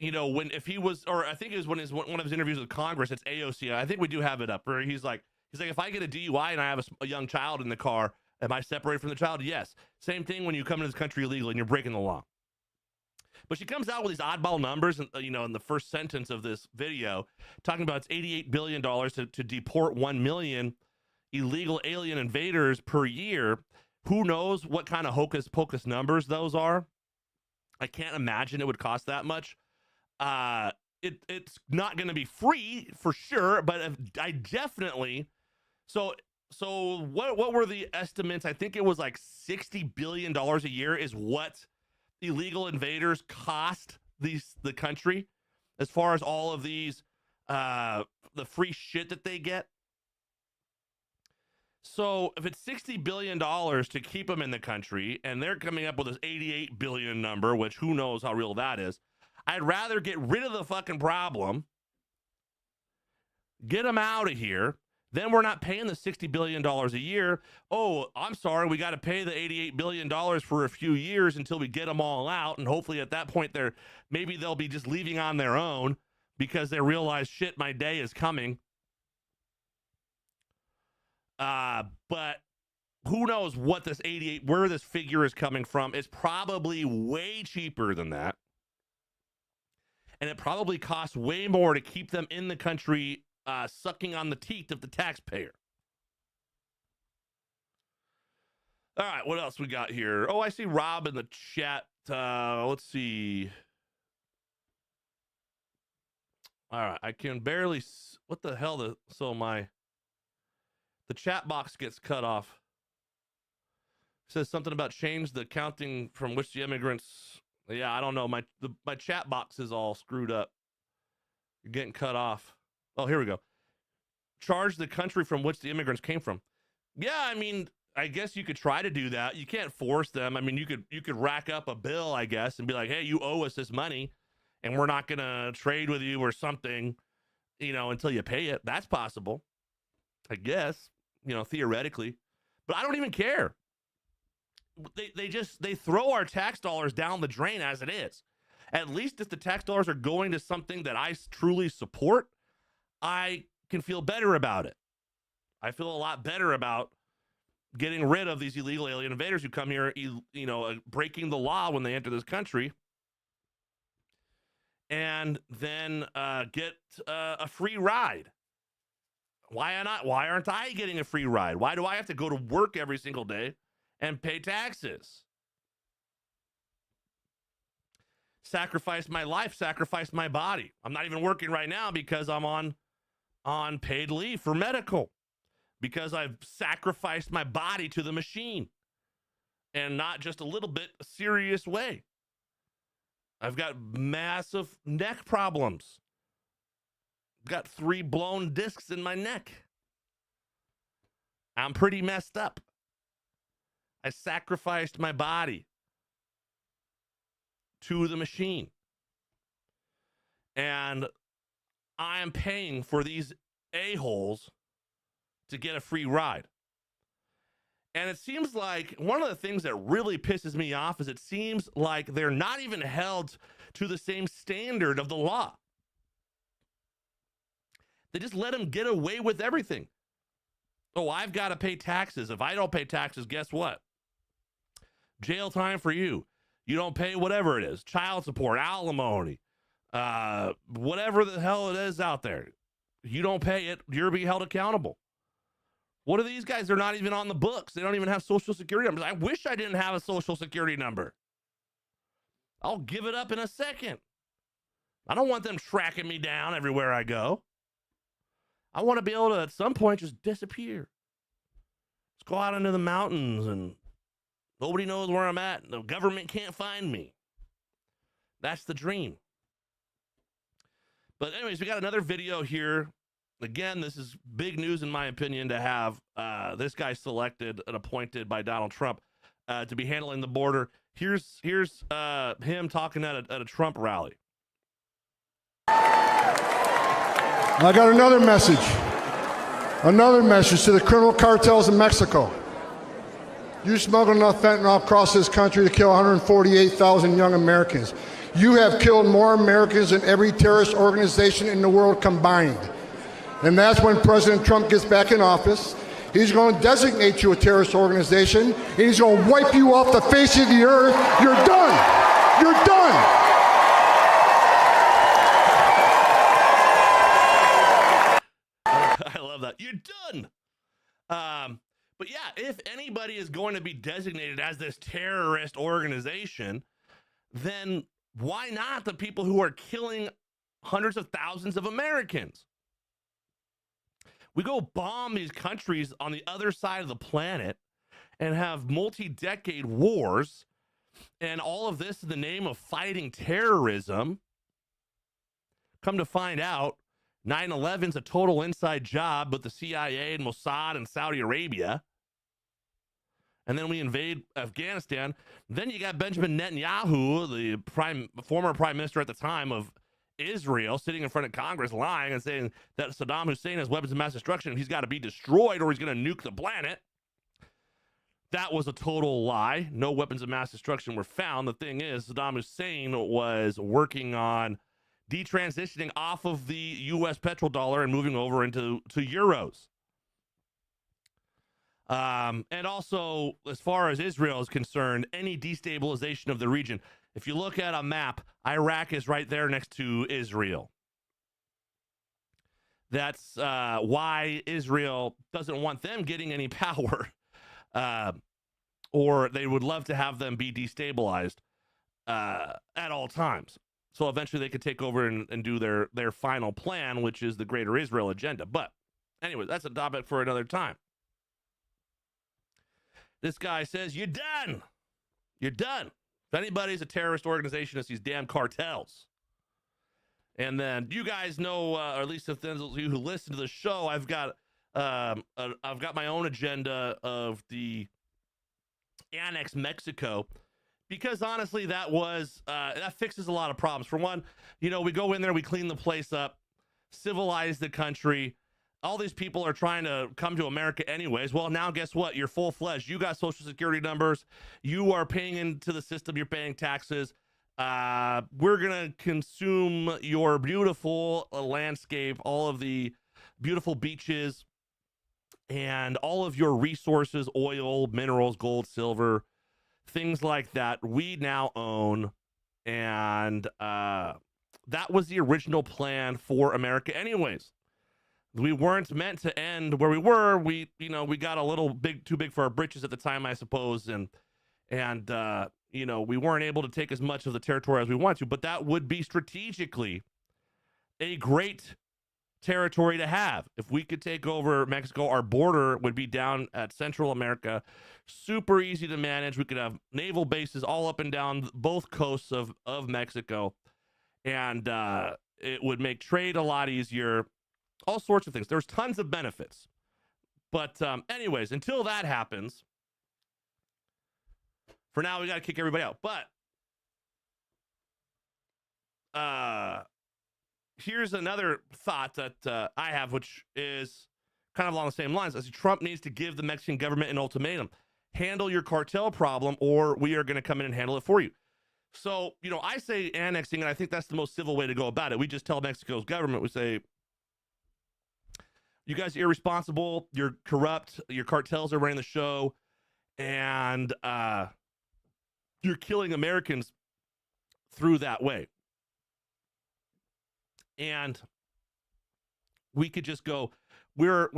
if he was, or I think it was one of his interviews with Congress. It's AOC. I think we do have it up, where he's like, if I get a DUI and I have a young child in the car, am I separated from the child? Yes. Same thing when you come into this country illegally and you're breaking the law. But she comes out with these oddball numbers, and in the first sentence of this video, talking about it's $88 billion to deport 1 million illegal alien invaders per year. Who knows what kind of hocus pocus numbers those are? I can't imagine it would cost that much. It's not going to be free for sure, but I definitely. So what were the estimates? I think it was like $60 billion a year is what illegal invaders cost the country, as far as all of these the free shit that they get. So if it's $60 billion to keep them in the country, and they're coming up with this 88 billion number, which who knows how real that is, I'd rather get rid of the fucking problem, get them out of here. Then we're not paying the $60 billion a year. Oh, I'm sorry, we got to pay the $88 billion for a few years until we get them all out. And hopefully at that point, maybe they'll be just leaving on their own because they realize, shit, my day is coming. But who knows what this 88, where this figure is coming from. It's probably way cheaper than that. And it probably costs way more to keep them in the country, sucking on the teeth of the taxpayer. All right, what else we got here? Oh, I see Rob in the chat. Let's see. All right, I can barely. What the hell? The chat box gets cut off. It says something about change the counting from which the immigrants. Yeah, I don't know. My chat box is all screwed up. You're getting cut off. Oh, here we go. Charge the country from which the immigrants came from. Yeah, I mean, I guess you could try to do that. You can't force them. I mean, you could rack up a bill, I guess, and be like, hey, you owe us this money, and we're not gonna trade with you or something, until you pay it. That's possible, I guess, theoretically. But I don't even care. they throw our tax dollars down the drain as it is. At least if the tax dollars are going to something that I truly support, I can feel better about it. I feel a lot better about getting rid of these illegal alien invaders who come here, breaking the law when they enter this country, and then get a free ride. Why not? Why aren't I getting a free ride? Why do I have to go to work every single day and pay taxes? Sacrifice my life, sacrifice my body. I'm not even working right now because I'm on paid leave for medical, because I've sacrificed my body to the machine, and not just a little bit, a serious way. I've got massive neck problems. Got 3 blown discs in my neck. I'm pretty messed up. I sacrificed my body to the machine. And I am paying for these a-holes to get a free ride. And it seems like one of the things that really pisses me off is it seems like they're not even held to the same standard of the law. They just let them get away with everything. Oh, I've got to pay taxes. If I don't pay taxes, guess what? Jail time for you. You don't pay whatever it is, child support, alimony, whatever the hell it is out there. You don't pay it, you're being held accountable. What are these guys? They're not even on the books. They don't even have social security numbers. I wish I didn't have a social security number. I'll give it up in a second. I don't want them tracking me down everywhere I go. I want to be able to, at some point, just disappear. Let's go out into the mountains and nobody knows where I'm at. The government can't find me. That's the dream. But anyways, we got another video here. Again, this is big news, in my opinion, to have this guy selected and appointed by Donald Trump to be handling the border. Here's him talking at a Trump rally. I got another message to the criminal cartels in Mexico. You smuggled enough fentanyl across this country to kill 148,000 young Americans. You have killed more Americans than every terrorist organization in the world combined. And that's when President Trump gets back in office. He's going to designate you a terrorist organization, and he's going to wipe you off the face of the earth. You're done. You're done. I love that. You're done. But yeah, if anybody is going to be designated as this terrorist organization, then why not the people who are killing hundreds of thousands of Americans? We go bomb these countries on the other side of the planet and have multi-decade wars, and all of this in the name of fighting terrorism. Come to find out, 9/11's a total inside job with the CIA and Mossad and Saudi Arabia. And then we invade Afghanistan. Then you got Benjamin Netanyahu, the former prime minister at the time of Israel, sitting in front of Congress lying and saying that Saddam Hussein has weapons of mass destruction and he's got to be destroyed or he's going to nuke the planet. That was a total lie. No weapons of mass destruction were found. The thing is, Saddam Hussein was working on detransitioning off of the U.S. petrodollar and moving over into euros. And also, as far as Israel is concerned, any destabilization of the region, if you look at a map, Iraq is right there next to Israel. That's why Israel doesn't want them getting any power, or they would love to have them be destabilized at all times. So eventually they could take over and do their final plan, which is the Greater Israel agenda. But anyway, that's a topic for another time. This guy says, you're done. You're done. If anybody's a terrorist organization, it's these damn cartels. And then you guys know, or at least if those of you who listen to the show, I've got my own agenda of the annex Mexico, because honestly, that fixes a lot of problems. For one, we go in there, we clean the place up, civilize the country, all these people are trying to come to America anyways. Well, now guess what? You're full-fledged. You got social security numbers. You are paying into the system. You're paying taxes. We're going to consume your beautiful landscape, all of the beautiful beaches, and all of your resources, oil, minerals, gold, silver, things like that we now own. And that was the original plan for America anyways. We weren't meant to end where we were. We got a little too big for our britches at the time, I suppose. And we weren't able to take as much of the territory as we wanted to, but that would be strategically a great territory to have. If we could take over Mexico, our border would be down at Central America, super easy to manage. We could have naval bases all up and down both coasts of Mexico, and it would make trade a lot easier, all sorts of things. There's tons of benefits. But anyways, until that happens, for now, we got to kick everybody out. But here's another thought that I have, which is kind of along the same lines. As Trump needs to give the Mexican government an ultimatum. Handle your cartel problem, or we are going to come in and handle it for you. So, I say annexing, and I think that's the most civil way to go about it. We just tell Mexico's government, we say, you guys are irresponsible, you're corrupt, your cartels are running the show, and you're killing Americans through that way. And we could just go, we're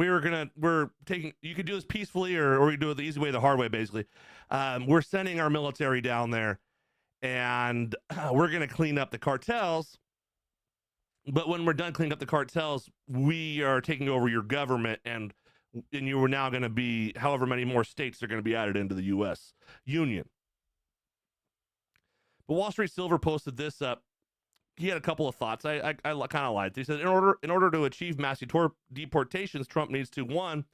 taking, you could do this peacefully, or we could do it the easy way, the hard way, basically. We're sending our military down there, and we're going to clean up the cartels. But when we're done cleaning up the cartels, we are taking over your government, and you are now going to be however many more states are going to be added into the U.S. Union. But Wall Street Silver posted this up. He had a couple of thoughts. I kind of lied. He said, in order to achieve mass deportations, Trump needs to, 1,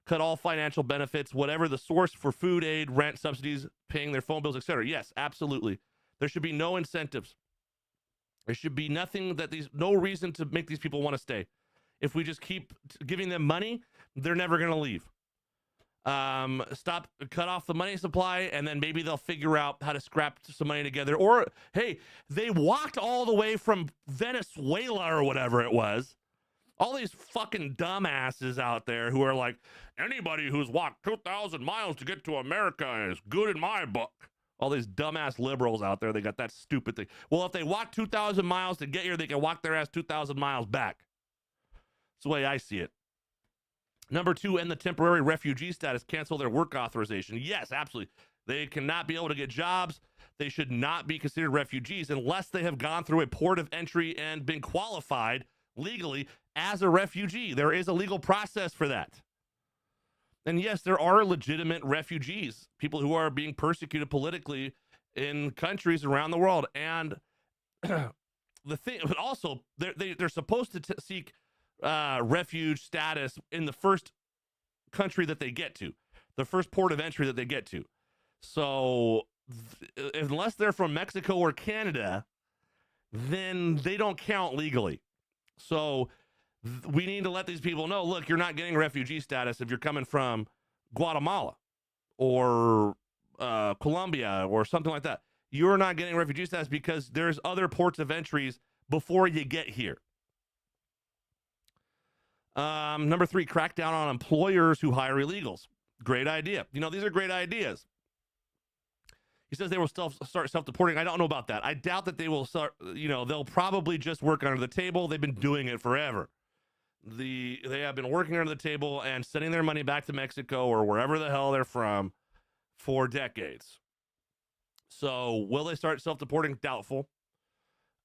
cut all financial benefits, whatever the source for food aid, rent, subsidies, paying their phone bills, etc. Yes, absolutely. There should be no incentives. There should be no reason to make these people want to stay. If we just keep giving them money, they're never going to leave. Cut off the money supply, and then maybe they'll figure out how to scrap some money together. Or, hey, they walked all the way from Venezuela or whatever it was. All these fucking dumbasses out there who are like, anybody who's walked 2,000 miles to get to America is good in my book. All these dumbass liberals out there, they got that stupid thing. Well, if they walk 2,000 miles to get here, they can walk their ass 2,000 miles back. That's the way I see it. Number 2, end the temporary refugee status, cancel their work authorization. Yes, absolutely. They cannot be able to get jobs. They should not be considered refugees unless they have gone through a port of entry and been qualified legally as a refugee. There is a legal process for that. And yes, there are legitimate refugees, people who are being persecuted politically in countries around the world. And the thing, but also they're supposed to seek refuge status in the first country that they get to, the first port of entry that they get to. So unless they're from Mexico or Canada, then they don't count legally. So we need to let these people know, look, you're not getting refugee status if you're coming from Guatemala or Colombia or something like that. You're not getting refugee status because there's other ports of entries before you get here. Number 3, crack down on employers who hire illegals. Great idea. These are great ideas. He says they will start self-deporting. I don't know about that. I doubt that they will start, they'll probably just work under the table. They've been doing it forever. They have been working under the table and sending their money back to Mexico or wherever the hell they're from for decades. So will they start self-deporting? Doubtful.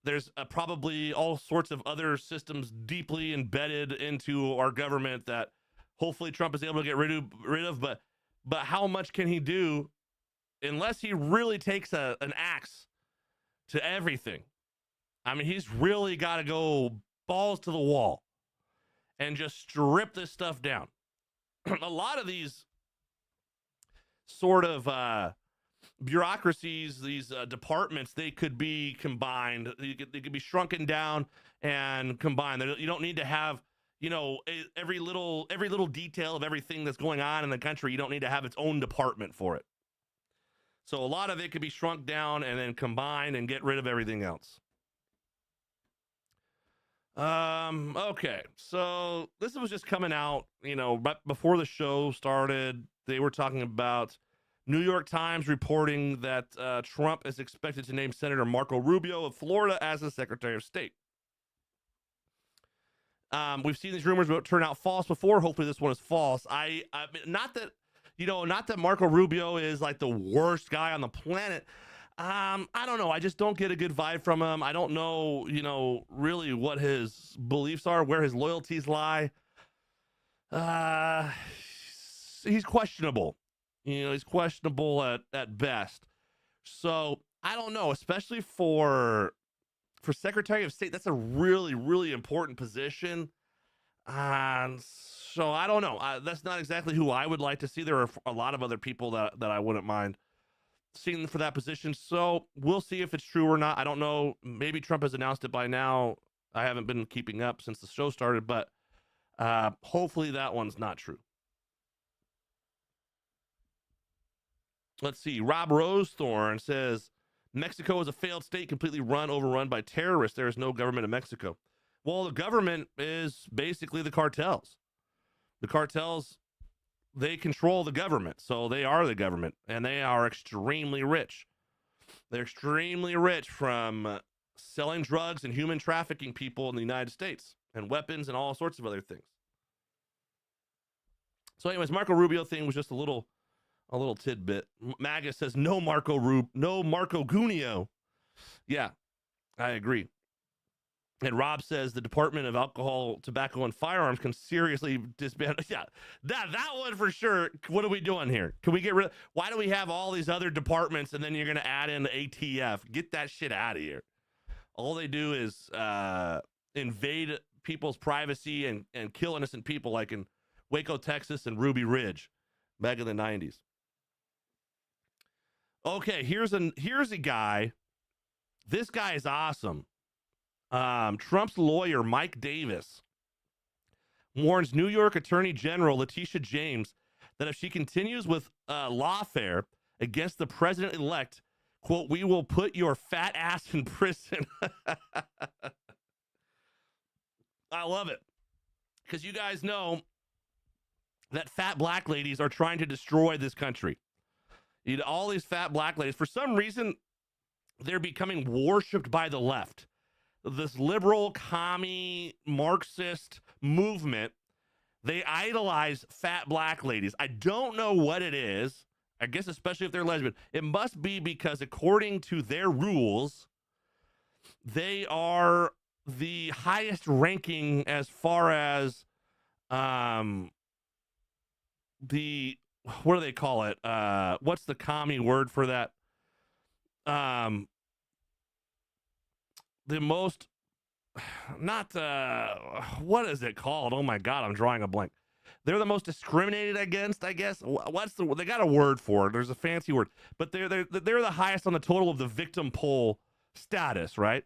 There's probably all sorts of other systems deeply embedded into our government that hopefully Trump is able to get rid of. But how much can he do unless he really takes an axe to everything? I mean, he's really got to go balls to the wall and just strip this stuff down. A lot of these sort of bureaucracies, these departments, they could be combined. They could be shrunken down and combined. You don't need to have, every little detail of everything that's going on in the country. You don't need to have its own department for it. So a lot of it could be shrunk down and then combined and get rid of everything else. Okay, so this was just coming out, right before the show started. They were talking about New York Times reporting that Trump is expected to name Senator Marco Rubio of Florida as the Secretary of State. We've seen these rumors turn out false before. Hopefully this one is false. I not that Marco Rubio is like the worst guy on the planet. I don't know. I just don't get a good vibe from him. I don't know, really what his beliefs are, where his loyalties lie. He's questionable. He's questionable at best. So I don't know, especially for Secretary of State. That's a really, really important position. So I don't know. That's not exactly who I would like to see. There are a lot of other people that I wouldn't mind seeing for that position. So we'll see if it's true or not. I don't know. Maybe Trump has announced it by now. I haven't been keeping up since the show started, but hopefully that one's not true. Let's see. Rob Rosethorn says, Mexico is a failed state, completely overrun by terrorists. There is no government in Mexico. Well, the government is basically the cartels. The cartels, they control the government. So they are the government, and they are extremely rich. They're extremely rich from selling drugs and human trafficking people in the United States, and weapons and all sorts of other things. So anyways, Marco Rubio thing was just a little tidbit. Magus says no Marco Gunio. Yeah, I agree. And Rob says the Department of Alcohol, Tobacco, and Firearms can seriously disband. Yeah, that one for sure. What are we doing here? Can we get rid of? Why do we have all these other departments and then you're going to add in the ATF? Get that shit out of here. All they do is invade people's privacy and kill innocent people, like in Waco, Texas, and Ruby Ridge back in the 90s. Okay, here's a guy. This guy is awesome. Trump's lawyer, Mike Davis, warns New York Attorney General Letitia James that if she continues with lawfare against the president-elect, quote, we will put your fat ass in prison. I love it. Because you guys know that fat black ladies are trying to destroy this country. All these fat black ladies, for some reason, they're becoming worshipped by the left. This liberal, commie, Marxist movement, they idolize fat black ladies. I don't know what it is. I guess especially if they're lesbian. It must be because according to their rules, they are the highest ranking as far as the, what do they call it? What's the commie word for that? The most, not, what is it called? Oh my God, I'm drawing a blank. They're the most discriminated against, I guess. They got a word for it. There's a fancy word, but they're the highest on the total of the victim poll status, right?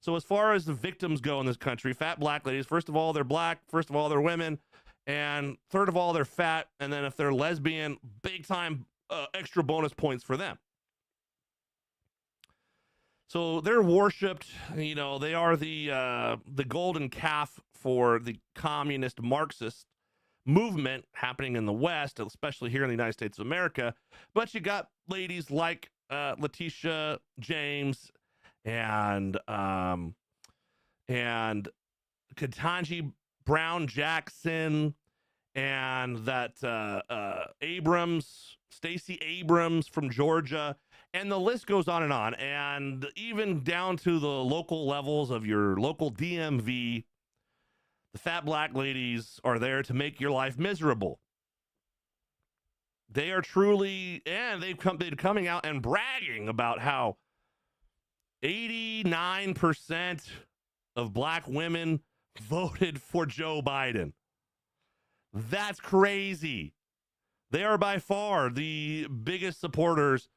So as far as the victims go in this country, fat black ladies, first of all, they're black. First of all, they're women. And third of all, they're fat. And then if they're lesbian, big time extra bonus points for them. So they're worshipped. They are the golden calf for the communist Marxist movement happening in the West, especially here in the United States of America. But you got ladies like Letitia James and Ketanji Brown Jackson and that Stacey Abrams from Georgia, and the list goes on, and even down to the local levels of your local DMV. The fat black ladies are there to make your life miserable. They are truly, and they're coming out and bragging about how 89% of black women voted for Joe Biden. That's crazy. They are by far the biggest supporters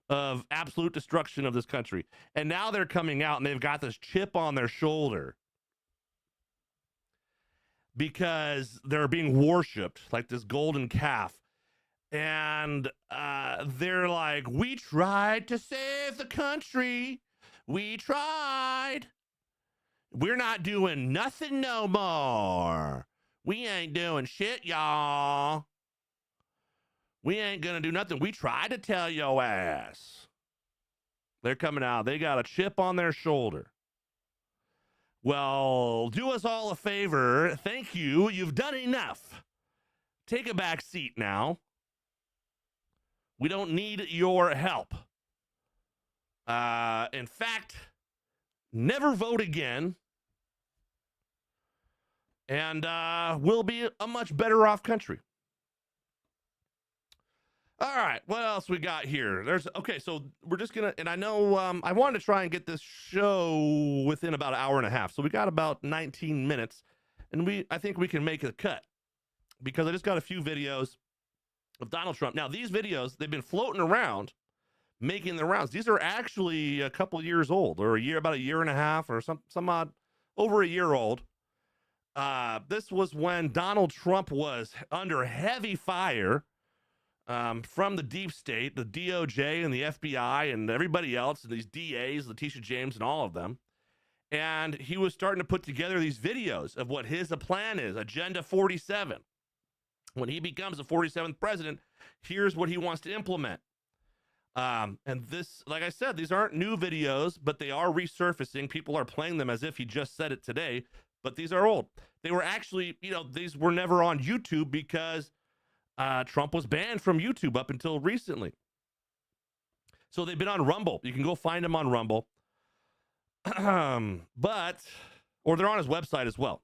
of absolute destruction of this country. And now they're coming out and they've got this chip on their shoulder. because they're being worshipped like this golden calf. And they're like, we tried to save the country. We tried. We're not doing nothing no more. We ain't doing shit, y'all. We ain't gonna do nothing. We tried to tell your ass. They're coming out. They got a chip on their shoulder. Well, do us all a favor. Thank you. You've done enough. Take a back seat now. We don't need your help. In fact, never vote again. And we'll be a much better off country. All right, what else we got here? Okay, so we're just gonna, and I know I wanted to try and get this show within about an hour and a half. So we got about 19 minutes, and I think we can make a cut because I just got a few videos of Donald Trump. Now, these videos, they've been floating around, making the rounds. These are actually a couple years old, or about a year and a half, or some odd, over a year old. This was when Donald Trump was under heavy fire from the deep state, the DOJ and the FBI and everybody else, and these DAs, Letitia James and all of them. And he was starting to put together these videos of what his plan is, Agenda 47. When he becomes the 47th president, here's what he wants to implement. And this, like I said, these aren't new videos, but they are resurfacing. People are playing them as if he just said it today, but these are old. They were actually, these were never on YouTube because Trump was banned from YouTube up until recently. So they've been on Rumble. You can go find them on Rumble. Or they're on his website as well.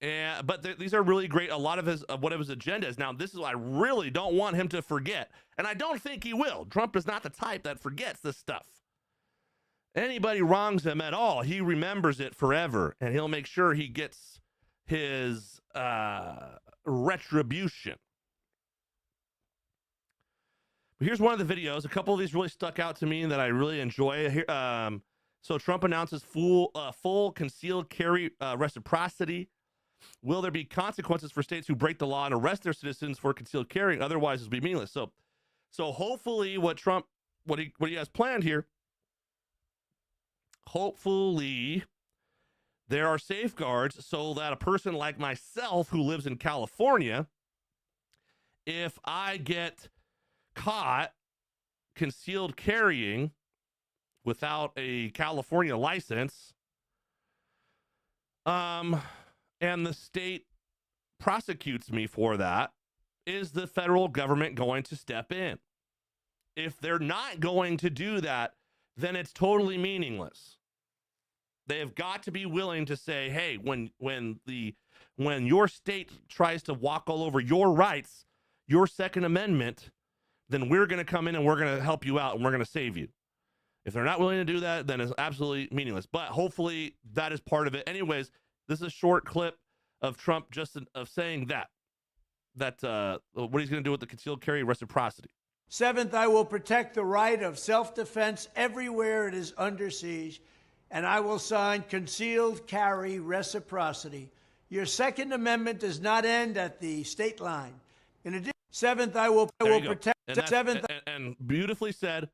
But these are really great. A lot of what his agenda is. Now, this is what I really don't want him to forget. And I don't think he will. Trump is not the type that forgets this stuff. Anybody wrongs him at all, he remembers it forever. And he'll make sure he gets his retribution. But here's one of the videos. A couple of these really stuck out to me that I really enjoy. So Trump announces full concealed carry reciprocity. Will there be consequences for states who break the law and arrest their citizens for concealed carrying? Otherwise, it'll be meaningless. So hopefully, what he has planned here, hopefully, there are safeguards so that a person like myself who lives in California, if I get caught concealed carrying without a California license, and the state prosecutes me for that, is the federal government going to step in? If they're not going to do that, then it's totally meaningless. They have got to be willing to say, hey, when your state tries to walk all over your rights, your Second Amendment, then we're going to come in and we're going to help you out and we're going to save you. If they're not willing to do that, then it's absolutely meaningless. But hopefully that is part of it. Anyways, this is a short clip of Trump just of saying that what he's going to do with the concealed carry reciprocity. Seventh, I will protect the right of self-defense everywhere it is under siege, and I will sign concealed carry reciprocity. Your Second Amendment does not end at the state line. In addition, seventh, I will protect. And beautifully said,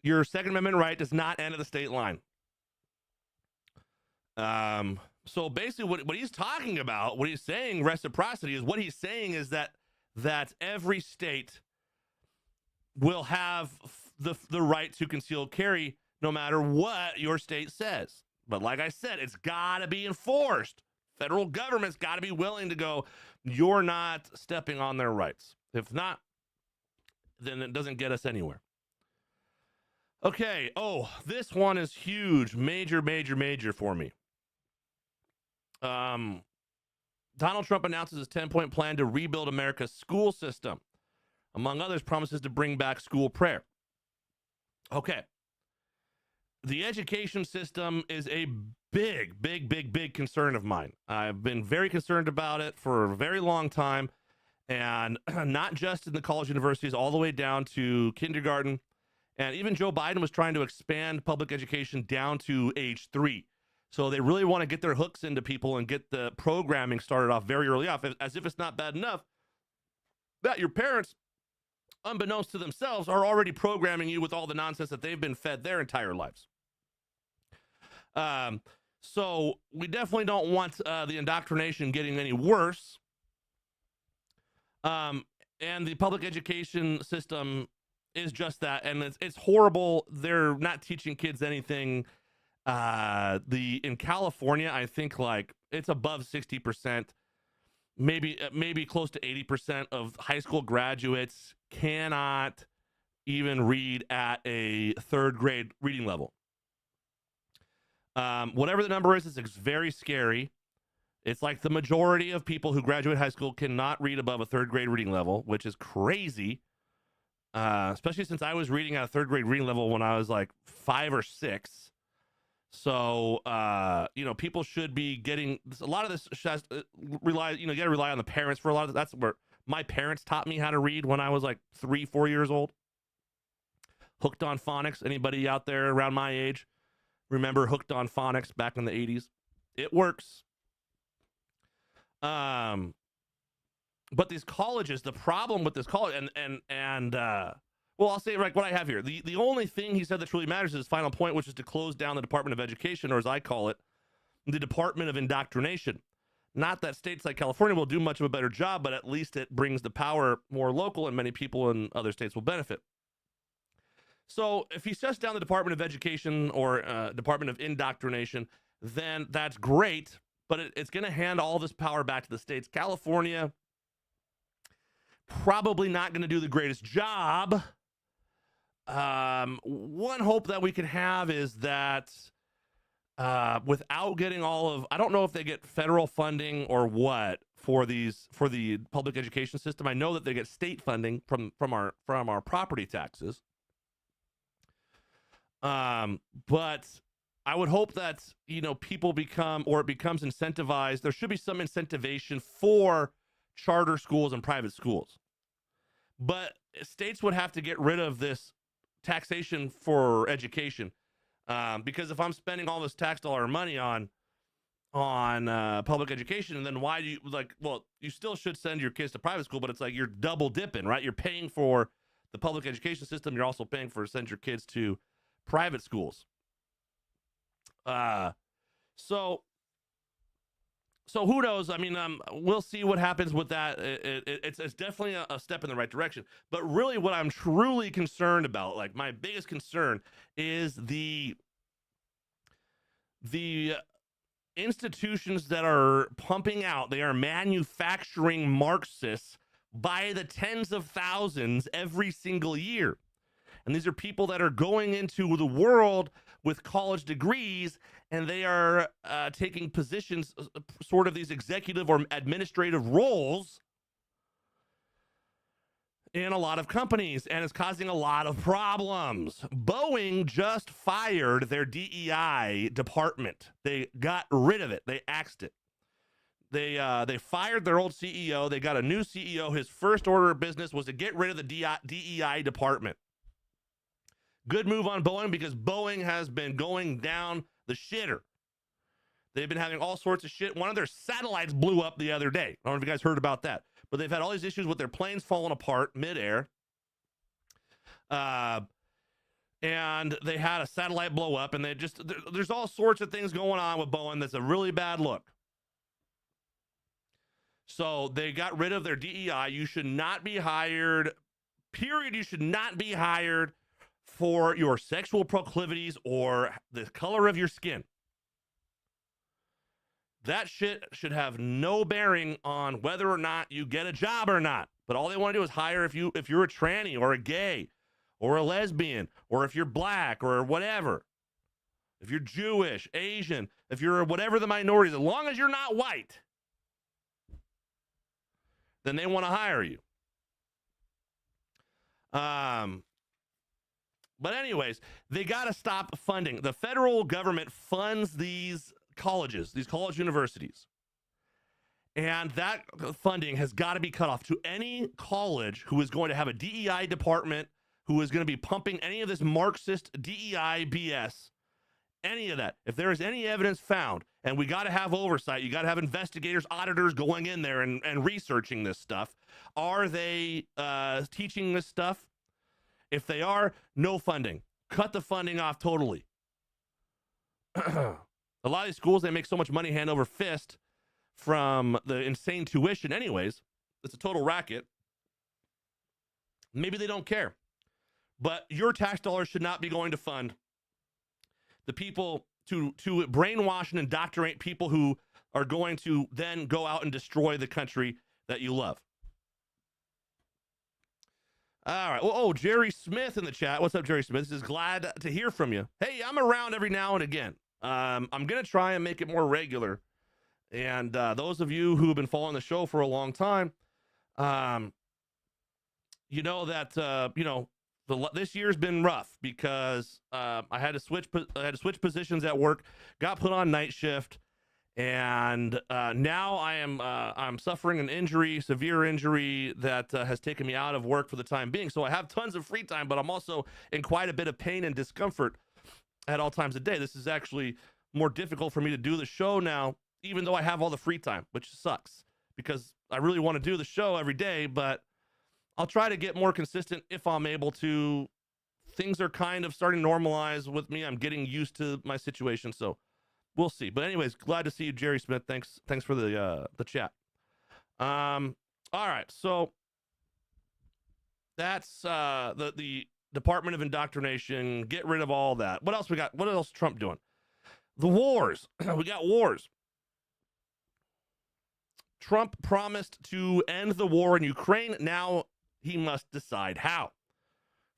your Second Amendment right does not end at the state line. So basically what he's talking about, what he's saying reciprocity is, what he's saying is that every state will have the right to concealed carry no matter what your state says. But like I said, it's got to be enforced. Federal government's got to be willing to go, you're not stepping on their rights. If not, then it doesn't get us anywhere. Okay. Oh, this one is huge. Major, major, major for me. Donald Trump announces his 10-point plan to rebuild America's school system. Among others, promises to bring back school prayer. Okay. The education system is a big, big, big, big concern of mine. I've been very concerned about it for a very long time, and not just in the college universities, all the way down to kindergarten. And even Joe Biden was trying to expand public education down to age 3. So they really want to get their hooks into people and get the programming started off very early off, as if it's not bad enough that your parents, unbeknownst to themselves, are already programming you with all the nonsense that they've been fed their entire lives. So we definitely don't want the indoctrination getting any worse. And the public education system is just that, and it's horrible. They're not teaching kids anything. In California, I think like it's above 60%, maybe close to 80% of high school graduates cannot even read at a third grade reading level. Whatever the number is, it's very scary. It's like the majority of people who graduate high school cannot read above a third grade reading level, which is crazy. Especially since I was reading at a third grade reading level when I was like 5 or 6. So, people should be getting a lot of this. You got to rely on the parents for a lot of that's where my parents taught me how to read when I was like 3-4 years old. Hooked on Phonics. Anybody out there around my age remember Hooked on Phonics back in the 80s? It works. But these colleges, the problem with this college, well, I'll say like what I have here. The only thing he said that truly matters is his final point, which is to close down the Department of Education, or as I call it, the Department of Indoctrination. Not that states like California will do much of a better job, but at least it brings the power more local, and many people in other states will benefit. So if he shuts down the Department of Education or Department of Indoctrination, then that's great, but it's going to hand all this power back to the states. California, probably not going to do the greatest job. One hope that we can have is that without getting I don't know if they get federal funding or what for the public education system. I know that they get state funding from our property taxes. But I would hope that, people it becomes incentivized. There should be some incentivization for charter schools and private schools. But states would have to get rid of this taxation for education. Because if I'm spending all this tax dollar money on public education, and then why do you you still should send your kids to private school, but it's like you're double dipping, right? You're paying for the public education system. You're also paying for send your kids to private schools. So who knows? I mean, we'll see what happens with that. It's definitely a step in the right direction. But really what I'm truly concerned about, like my biggest concern, is the institutions that are pumping out, they are manufacturing Marxists by the tens of thousands every single year. And these are people that are going into the world with college degrees, and they are taking positions, sort of these executive or administrative roles in a lot of companies, and it's causing a lot of problems. Boeing just fired their DEI department. They got rid of it. They axed it. They fired their old CEO. They got a new CEO. His first order of business was to get rid of the DEI department. Good move on Boeing, because Boeing has been going down the shitter. They've been having all sorts of shit. One of their satellites blew up the other day. I don't know if you guys heard about that. But they've had all these issues with their planes falling apart midair. And they had a satellite blow up, and there's all sorts of things going on with Boeing that's a really bad look. So they got rid of their DEI. You should not be hired, period. You should not be hired for your sexual proclivities or the color of your skin. That shit should have no bearing on whether or not you get a job or not. But all they want to do is hire if you're a tranny or a gay or a lesbian, or if you're black or whatever. If you're Jewish, Asian, if you're whatever the minorities, as long as you're not white, then they want to hire you. But anyways, they got to stop funding. The federal government funds these colleges, these college universities. And that funding has got to be cut off to any college who is going to have a DEI department, who is going to be pumping any of this Marxist DEI BS. any of that. If there is any evidence found, and we got to have oversight, you got to have investigators, auditors going in there and researching this stuff. Are they teaching this stuff? If they are, no funding. Cut the funding off totally. A lot of these schools, they make so much money hand over fist from the insane tuition anyways. It's a total racket. Maybe they don't care. But your tax dollars should not be going to fund the people to brainwash and indoctrinate people who are going to then go out and destroy the country that you love. All right. Oh, Jerry Smith in the chat. What's up, Jerry Smith? This is glad to hear from you. Hey, I'm around every now and again. I'm going to try and make it more regular. And those of you who have been following the show for a long time, you know that, this year's been rough because I had to switch positions at work, got put on night shift, and now I'm suffering an injury, severe injury that has taken me out of work for the time being. So I have tons of free time, but I'm also in quite a bit of pain and discomfort at all times of day. This is actually more difficult for me to do the show now, even though I have all the free time, which sucks because I really want to do the show every day, but I'll try to get more consistent if I'm able to. Things are kind of starting to normalize with me. I'm getting used to my situation, so we'll see. But anyways, glad to see you, Jerry Smith. Thanks for the chat. All right, so that's the Department of Indoctrination. Get rid of all that. What else we got? What else is Trump doing? The wars. We got wars. Trump promised to end the war in Ukraine. Now he must decide how.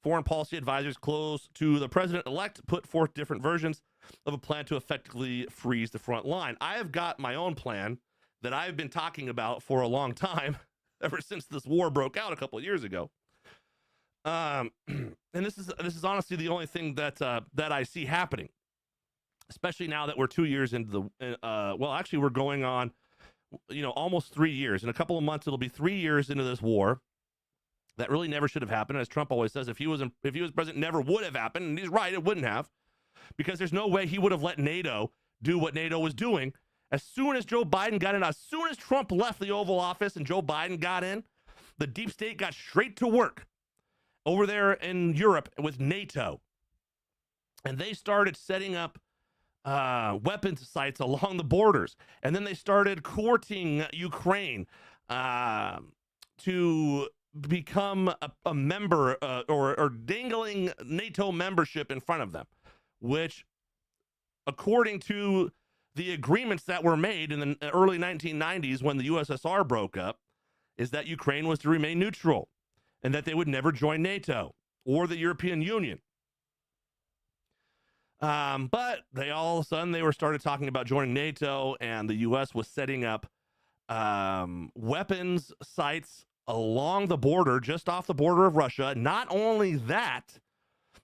Foreign policy advisors close to the president-elect put forth different versions of a plan to effectively freeze the front line. I have got my own plan that I've been talking about for a long time, ever since this war broke out a couple of years ago. And this is honestly the only thing that I see happening, especially now that we're 2 years into the actually we're going on, almost 3 years. In a couple of months, it'll be 3 years into this war. That really never should have happened. As Trump always says, if he was president, never would have happened. And he's right, it wouldn't have. Because there's no way he would have let NATO do what NATO was doing. As soon as Joe Biden got in, as soon as Trump left the Oval Office and Joe Biden got in, the deep state got straight to work over there in Europe with NATO. And they started setting up weapons sites along the borders. And then they started courting Ukraine to become a member or dangling NATO membership in front of them, which, according to the agreements that were made in the early 1990s when the USSR broke up, is that Ukraine was to remain neutral and that they would never join NATO or the European Union. But they all of a sudden, they started talking about joining NATO, and the U.S. was setting up weapons sites along the border, just off the border of Russia. Not only that,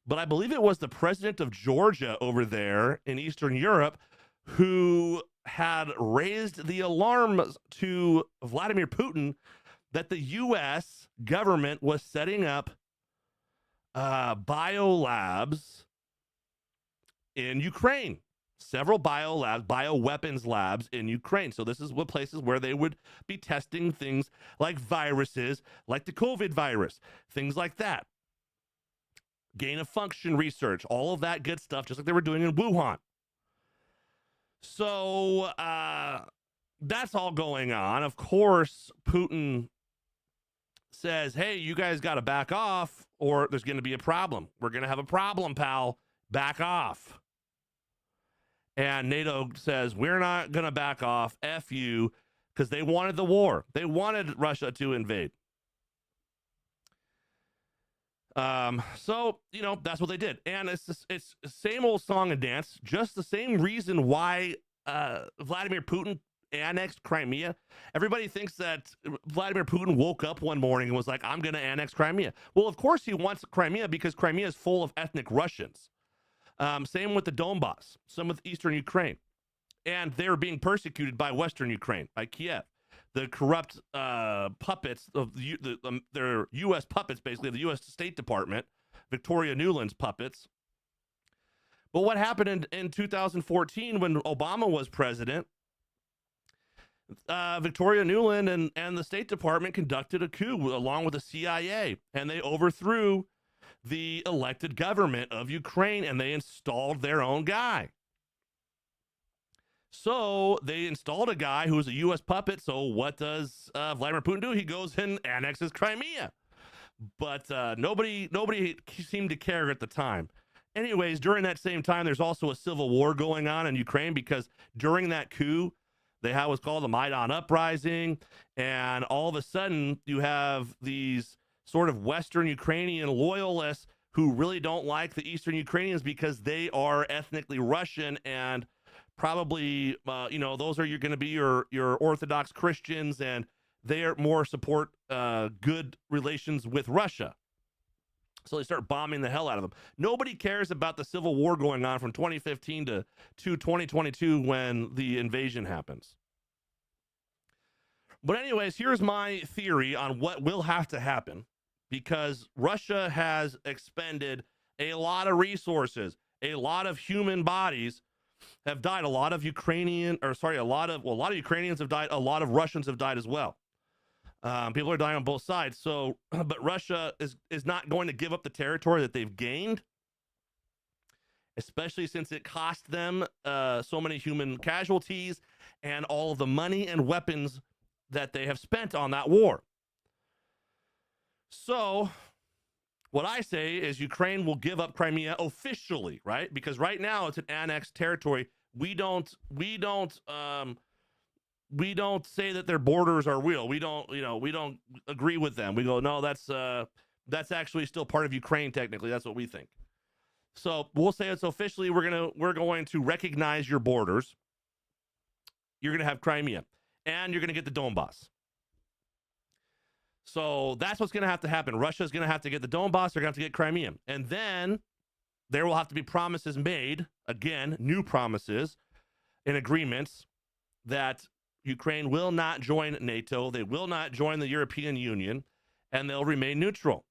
but I believe it was the president of Georgia over there in Eastern Europe who had raised the alarms to Vladimir Putin that the U.S. government was setting up biolabs in Ukraine. Several bioweapons labs in Ukraine. So this is what places where they would be testing things like viruses, like the COVID virus, things like that. Gain of function research, all of that good stuff, just like they were doing in Wuhan. So that's all going on. Of course, Putin says, hey, you guys got to back off or there's going to be a problem. We're going to have a problem, pal. Back off. And NATO says, we're not going to back off, F you, because they wanted the war. They wanted Russia to invade. So, that's what they did. And it's the same old song and dance, just the same reason why Vladimir Putin annexed Crimea. Everybody thinks that Vladimir Putin woke up one morning and was like, I'm going to annex Crimea. Well, of course he wants Crimea because Crimea is full of ethnic Russians. Same with the Donbass, some with Eastern Ukraine. And they're being persecuted by Western Ukraine, by Kiev. The corrupt puppets of their U.S. puppets, basically, of the U.S. State Department, Victoria Nuland's puppets, But what happened in 2014 when Obama was president? Victoria Nuland and the State Department conducted a coup along with the CIA, and they overthrew the elected government of Ukraine, and they installed their own guy. So they installed a guy who was a U.S. puppet. So what does Vladimir Putin do? He goes and annexes Crimea. But nobody seemed to care at the time. Anyways, during that same time, there's also a civil war going on in Ukraine because during that coup, they had what's called the Maidan Uprising. And all of a sudden, you have these sort of Western Ukrainian loyalists who really don't like the Eastern Ukrainians because they are ethnically Russian and probably, those are going to be your Orthodox Christians, and they are more support good relations with Russia. So they start bombing the hell out of them. Nobody cares about the civil war going on from 2015 to 2022 when the invasion happens. But anyways, here's my theory on what will have to happen, because Russia has expended a lot of resources, a lot of human bodies have died. A lot of Ukrainians have died. A lot of Russians have died as well. People are dying on both sides. So, but Russia is not going to give up the territory that they've gained, especially since it cost them so many human casualties and all of the money and weapons that they have spent on that war. So what I say is Ukraine will give up Crimea officially, right? Because right now it's an annexed territory. We don't say that their borders are real. We don't agree with them. We go, no, that's actually still part of Ukraine technically. That's what we think. So we'll say it's officially we're going to recognize your borders. You're going to have Crimea, and you're going to get the Donbass. So that's what's going to have to happen. Russia's going to have to get the Donbass. They're going to have to get Crimea. And then there will have to be promises made, again, new promises and agreements that Ukraine will not join NATO. They will not join the European Union, and they'll remain neutral.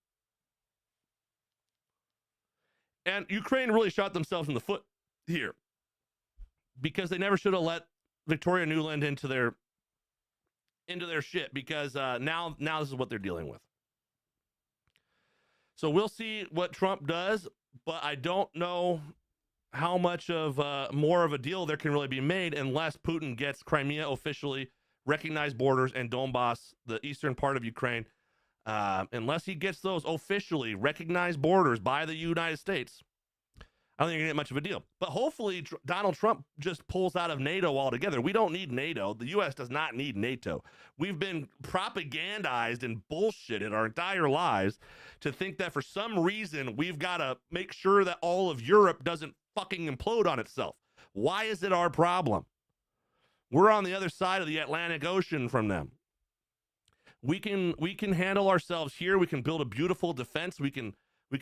And Ukraine really shot themselves in the foot here because they never should have let Victoria Nuland into their shit, because now this is what they're dealing with. So we'll see what Trump does, but I don't know how much of more of a deal there can really be made unless Putin gets Crimea officially, recognized borders, and Donbass, the eastern part of Ukraine. Unless he gets those officially recognized borders by the United States, I don't think you're going to get much of a deal. But hopefully Donald Trump just pulls out of NATO altogether. We don't need NATO. The U.S. does not need NATO. We've been propagandized and bullshitted our entire lives to think that for some reason we've got to make sure that all of Europe doesn't fucking implode on itself. Why is it our problem? We're on the other side of the Atlantic Ocean from them. We can handle ourselves here. We can build a beautiful defense. We can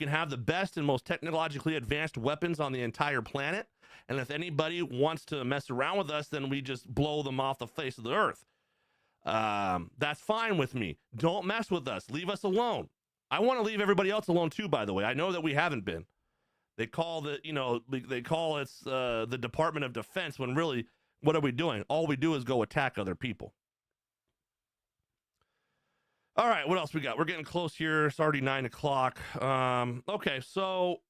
have the best and most technologically advanced weapons on the entire planet. And if anybody wants to mess around with us, then we just blow them off the face of the earth. That's fine with me. Don't mess with us. Leave us alone. I want to leave everybody else alone too, by the way. I know that we haven't been. They call it the Department of Defense, when really, what are we doing? All we do is go attack other people. All right, what else we got? We're getting close here. It's already 9 o'clock. Okay, so,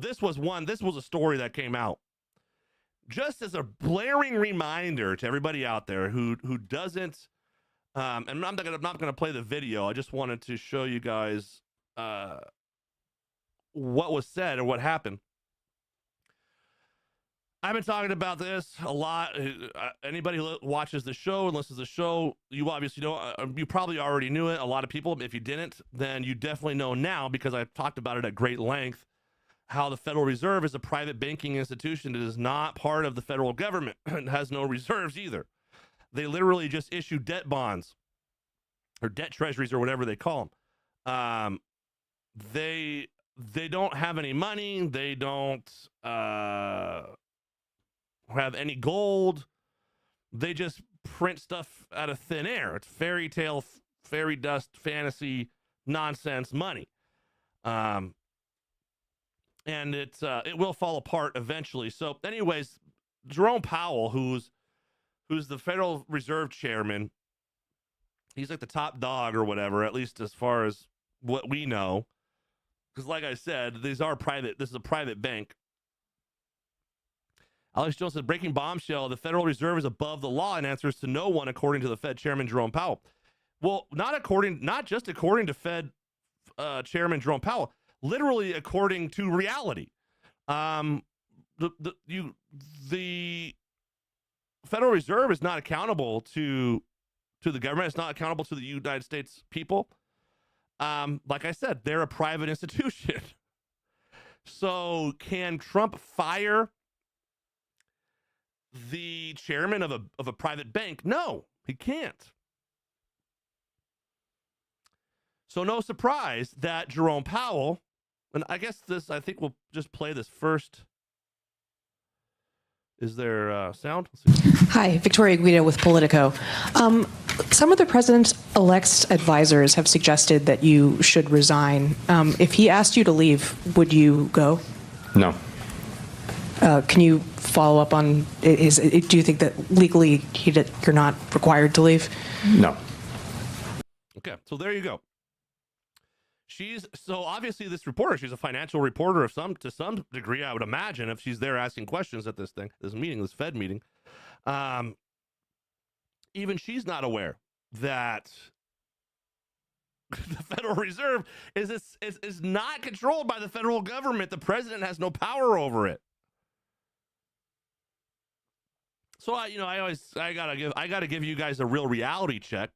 this was a story that came out. Just as a blaring reminder to everybody out there who doesn't, and I'm not gonna play the video. I just wanted to show you guys what was said or what happened. I've been talking about this a lot. Anybody who watches the show and listens to the show, you obviously know, you probably already knew it. A lot of people, if you didn't, then you definitely know now, because I've talked about it at great length, how the Federal Reserve is a private banking institution. It is not part of the federal government. It has no reserves either. They literally just issue debt bonds or debt treasuries or whatever they call them. They don't have any money. They don't have any gold. They just print stuff out of thin air. It's fairy tale, fairy dust, fantasy, nonsense money. and it will fall apart eventually. So, anyways, Jerome Powell, who's the Federal Reserve chairman, he's like the top dog or whatever, at least as far as what we know. Because, like I said, this is a private bank. Alex Jones said, breaking bombshell, the Federal Reserve is above the law and answers to no one, according to the Fed chairman Jerome Powell. Well, not just according to Fed chairman Jerome Powell, literally according to reality. The Federal Reserve is not accountable to the government. It's not accountable to the United States people. Like I said, they're a private institution. So can Trump fire the chairman of a private bank? No, he can't. So no surprise that Jerome Powell, and I think we'll just play this first. Is there sound? Hi, Victoria Guido with Politico. Some of the president-elect's advisors have suggested that you should resign. If he asked you to leave, would you go? No. Can you follow up on, do you think that legally you're not required to leave? No. Okay, so there you go. So obviously this reporter, she's a financial reporter to some degree, I would imagine, if she's there asking questions at this Fed meeting. Even she's not aware that the Federal Reserve is not controlled by the federal government. The president has no power over it. So I gotta give you guys a real reality check.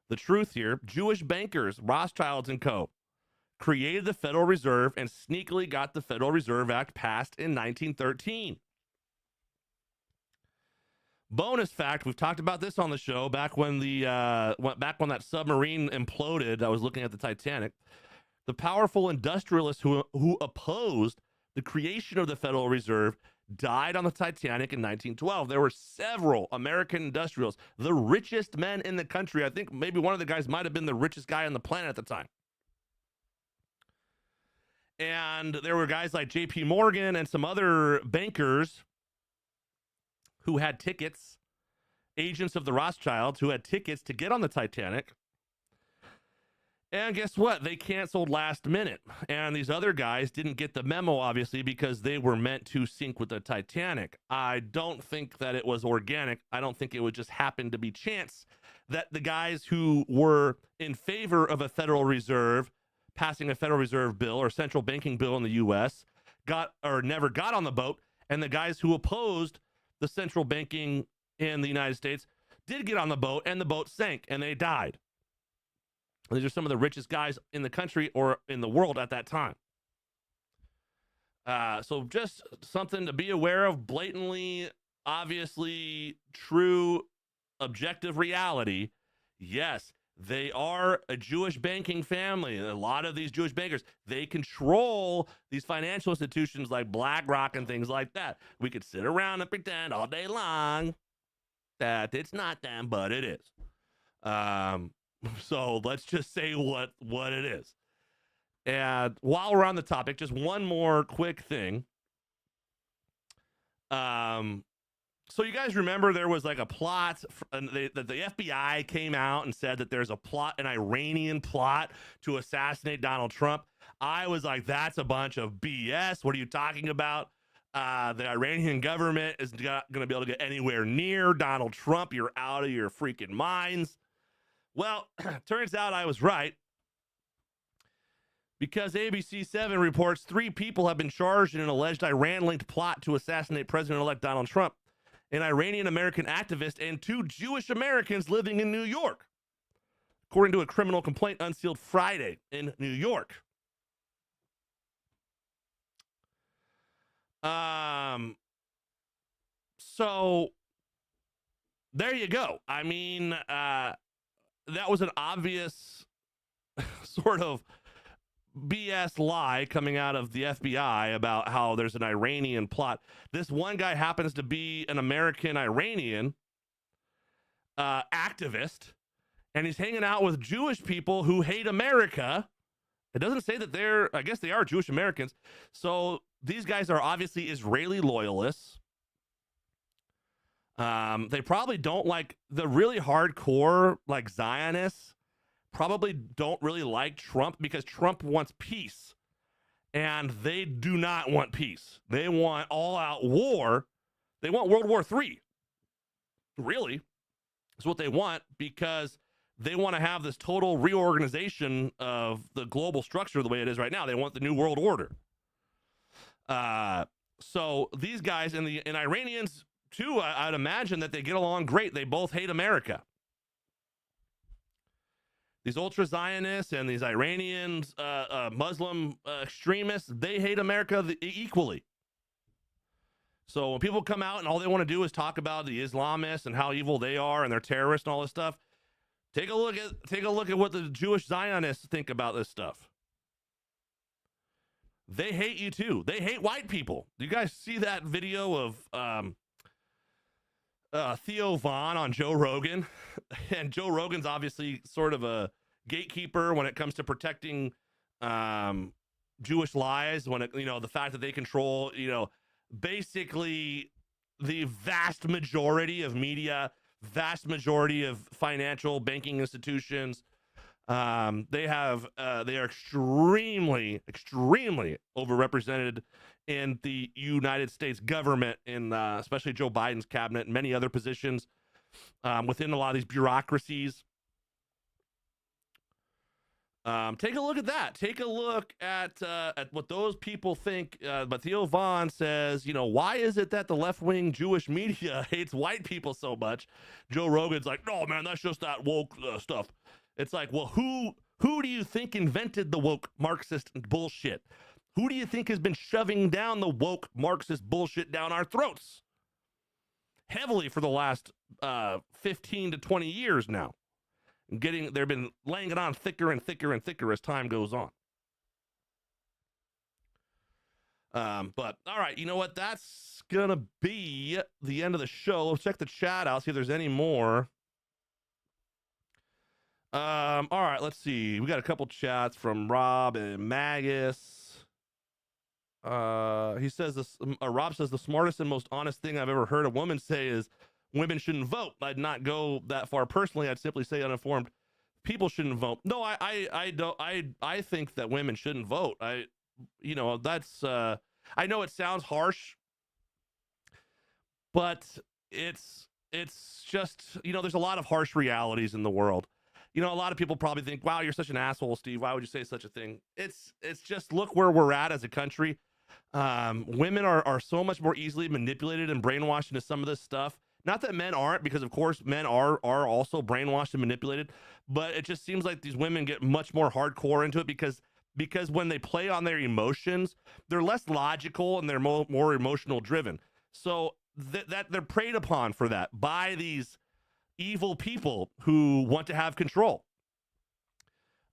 The truth here: Jewish bankers, Rothschilds and Co., created the Federal Reserve and sneakily got the Federal Reserve Act passed in 1913. Bonus fact: we've talked about this on the show back when that submarine imploded. I was looking at the Titanic. The powerful industrialists who opposed the creation of the Federal Reserve died on the Titanic in 1912. There were several American industrials, the richest men in the country. I think maybe one of the guys might have been the richest guy on the planet at the time. And there were guys like J.P. Morgan and some other bankers who had tickets, agents of the Rothschilds who had tickets to get on the Titanic. And guess what? They canceled last minute. And these other guys didn't get the memo, obviously, because they were meant to sink with the Titanic. I don't think that it was organic. I don't think it would just happen to be chance that the guys who were in favor of a Federal Reserve, passing a Federal Reserve bill or central banking bill in the U.S., never got on the boat, and the guys who opposed the central banking in the United States did get on the boat, and the boat sank, and they died. These are some of the richest guys in the country or in the world at that time. So just something to be aware of. Blatantly, obviously, true, objective reality. Yes, they are a Jewish banking family. A lot of these Jewish bankers, they control these financial institutions like BlackRock and things like that. We could sit around and pretend all day long that it's not them, but it is. So let's just say what it is. And while we're on the topic, just one more quick thing. So you guys remember there was like a plot, and the FBI came out and said that there's a plot, an Iranian plot to assassinate Donald Trump. I was like, that's a bunch of BS. What are you talking about? The Iranian government is not going to be able to get anywhere near Donald Trump. You're out of your freaking minds. Well, turns out I was right, because ABC 7 reports 3 people have been charged in an alleged Iran-linked plot to assassinate President-elect Donald Trump, an Iranian-American activist, and 2 Jewish Americans living in New York, according to a criminal complaint unsealed Friday in New York. So there you go. I mean, that was an obvious sort of BS lie coming out of the FBI about how there's an Iranian plot. This one guy happens to be an American Iranian activist, and he's hanging out with Jewish people who hate America It doesn't say that I guess they are Jewish Americans. So these guys are obviously Israeli loyalists. They probably don't like the really hardcore, like Zionists, probably don't really like Trump because Trump wants peace. And they do not want peace. They want all-out war. They want World War III. Really, is what they want, because they want to have this total reorganization of the global structure the way it is right now. They want the new world order. So these guys and Iranians too, I'd imagine that they get along great. They both hate America. These ultra-Zionists and these Iranians, Muslim extremists, they hate America equally. So when people come out and all they want to do is talk about the Islamists and how evil they are and they're terrorists and all this stuff, take a look at what the Jewish Zionists think about this stuff. They hate you too. They hate white people. You guys see that video of Theo Vaughn on Joe Rogan? And Joe Rogan's obviously sort of a gatekeeper when it comes to protecting Jewish lies, when it, the fact that they control, basically the vast majority of media, vast majority of financial banking institutions. They are extremely overrepresented in the United States government, in especially Joe Biden's cabinet and many other positions within a lot of these bureaucracies. Take a look at that. Take a look at what those people think. But Theo Vaughn says, why is it that the left-wing Jewish media hates white people so much? Joe Rogan's like, no, man, that's just that woke stuff. It's like, well, who do you think invented the woke Marxist bullshit? Who do you think has been shoving down the woke Marxist bullshit down our throats heavily for the last 15 to 20 years now? They've been laying it on thicker and thicker and thicker as time goes on. But all right, you know what? That's gonna be the end of the show. Let's check the chat out, see if there's any more. All right, let's see. We got a couple chats from Rob and Magus. He says this. Rob says the smartest and most honest thing I've ever heard a woman say is women shouldn't vote. I'd not go that far personally. I'd simply say uninformed people shouldn't vote. No, I don't. I think that women shouldn't vote. That's. I know it sounds harsh, but it's just, there's a lot of harsh realities in the world. A lot of people probably think, wow, you're such an asshole, Steve. Why would you say such a thing? It's just, look where we're at as a country. Women are so much more easily manipulated and brainwashed into some of this stuff. Not that men aren't, because of course men are also brainwashed and manipulated, but it just seems like these women get much more hardcore into it because when they play on their emotions, they're less logical and they're more emotional driven. So that they're preyed upon for that by these evil people who want to have control.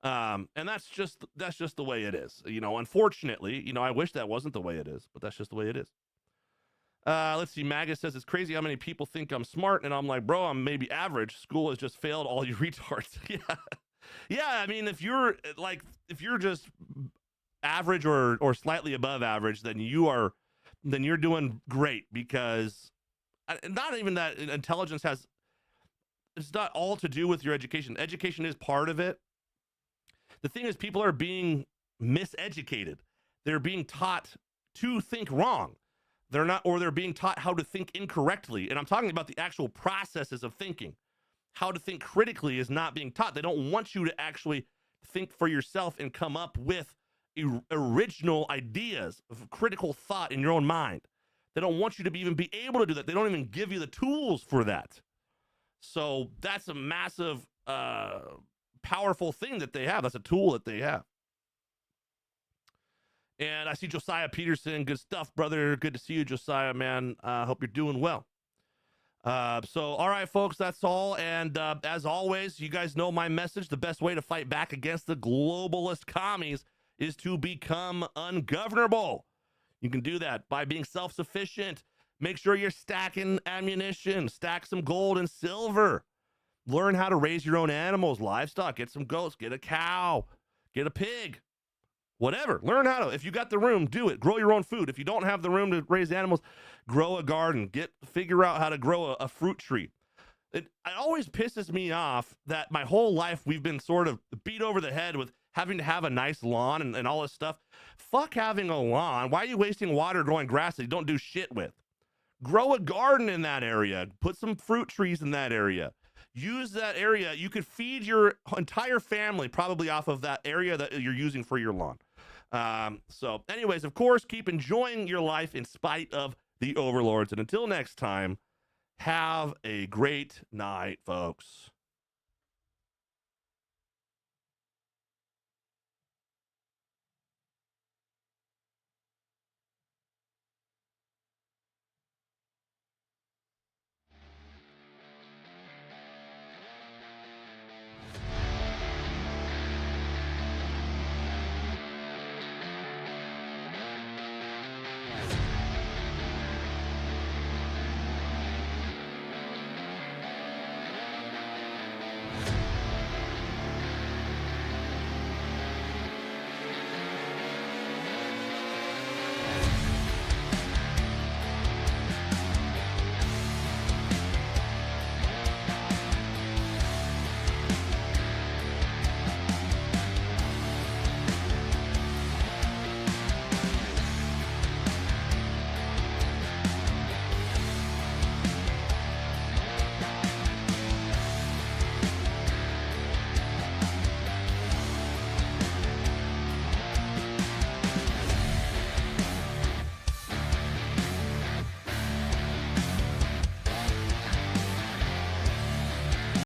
And that's just the way it is. Unfortunately, I wish that wasn't the way it is, but that's just the way it is. Let's see. Magus says it's crazy how many people think I'm smart, and I'm like, bro, I'm maybe average. School has just failed all you retards. Yeah. I mean, if you're just average or slightly above average, then you're doing great, because not even that intelligence it's not all to do with your education. Education is part of it. The thing is, people are being miseducated. They're being taught to think wrong. They're being taught how to think incorrectly. And I'm talking about the actual processes of thinking. How to think critically is not being taught. They don't want you to actually think for yourself and come up with original ideas of critical thought in your own mind. They don't want you to even be able to do that. They don't even give you the tools for that. So that's a massive, powerful thing that they have. That's a tool that they have. And I see Josiah Peterson. Good stuff, brother. Good to see you, Josiah, man. Hope you're doing well. So, all right, folks, that's all. And as always, you guys know my message. The best way to fight back against the globalist commies is to become ungovernable. You can do that by being self-sufficient. Make sure you're stacking ammunition. Stack some gold and silver. Learn how to raise your own animals, livestock. Get some goats. Get a cow. Get a pig. Whatever. Learn how to. If you got the room, do it. Grow your own food. If you don't have the room to raise animals, grow a garden. Figure out how to grow a fruit tree. It always pisses me off that my whole life we've been sort of beat over the head with having to have a nice lawn and all this stuff. Fuck having a lawn. Why are you wasting water growing grass that you don't do shit with? Grow a garden in that area. Put some fruit trees in that area. Use that area. You could feed your entire family probably off of that area that you're using for your lawn. So anyways, of course, keep enjoying your life in spite of the overlords. And until next time, have a great night, folks.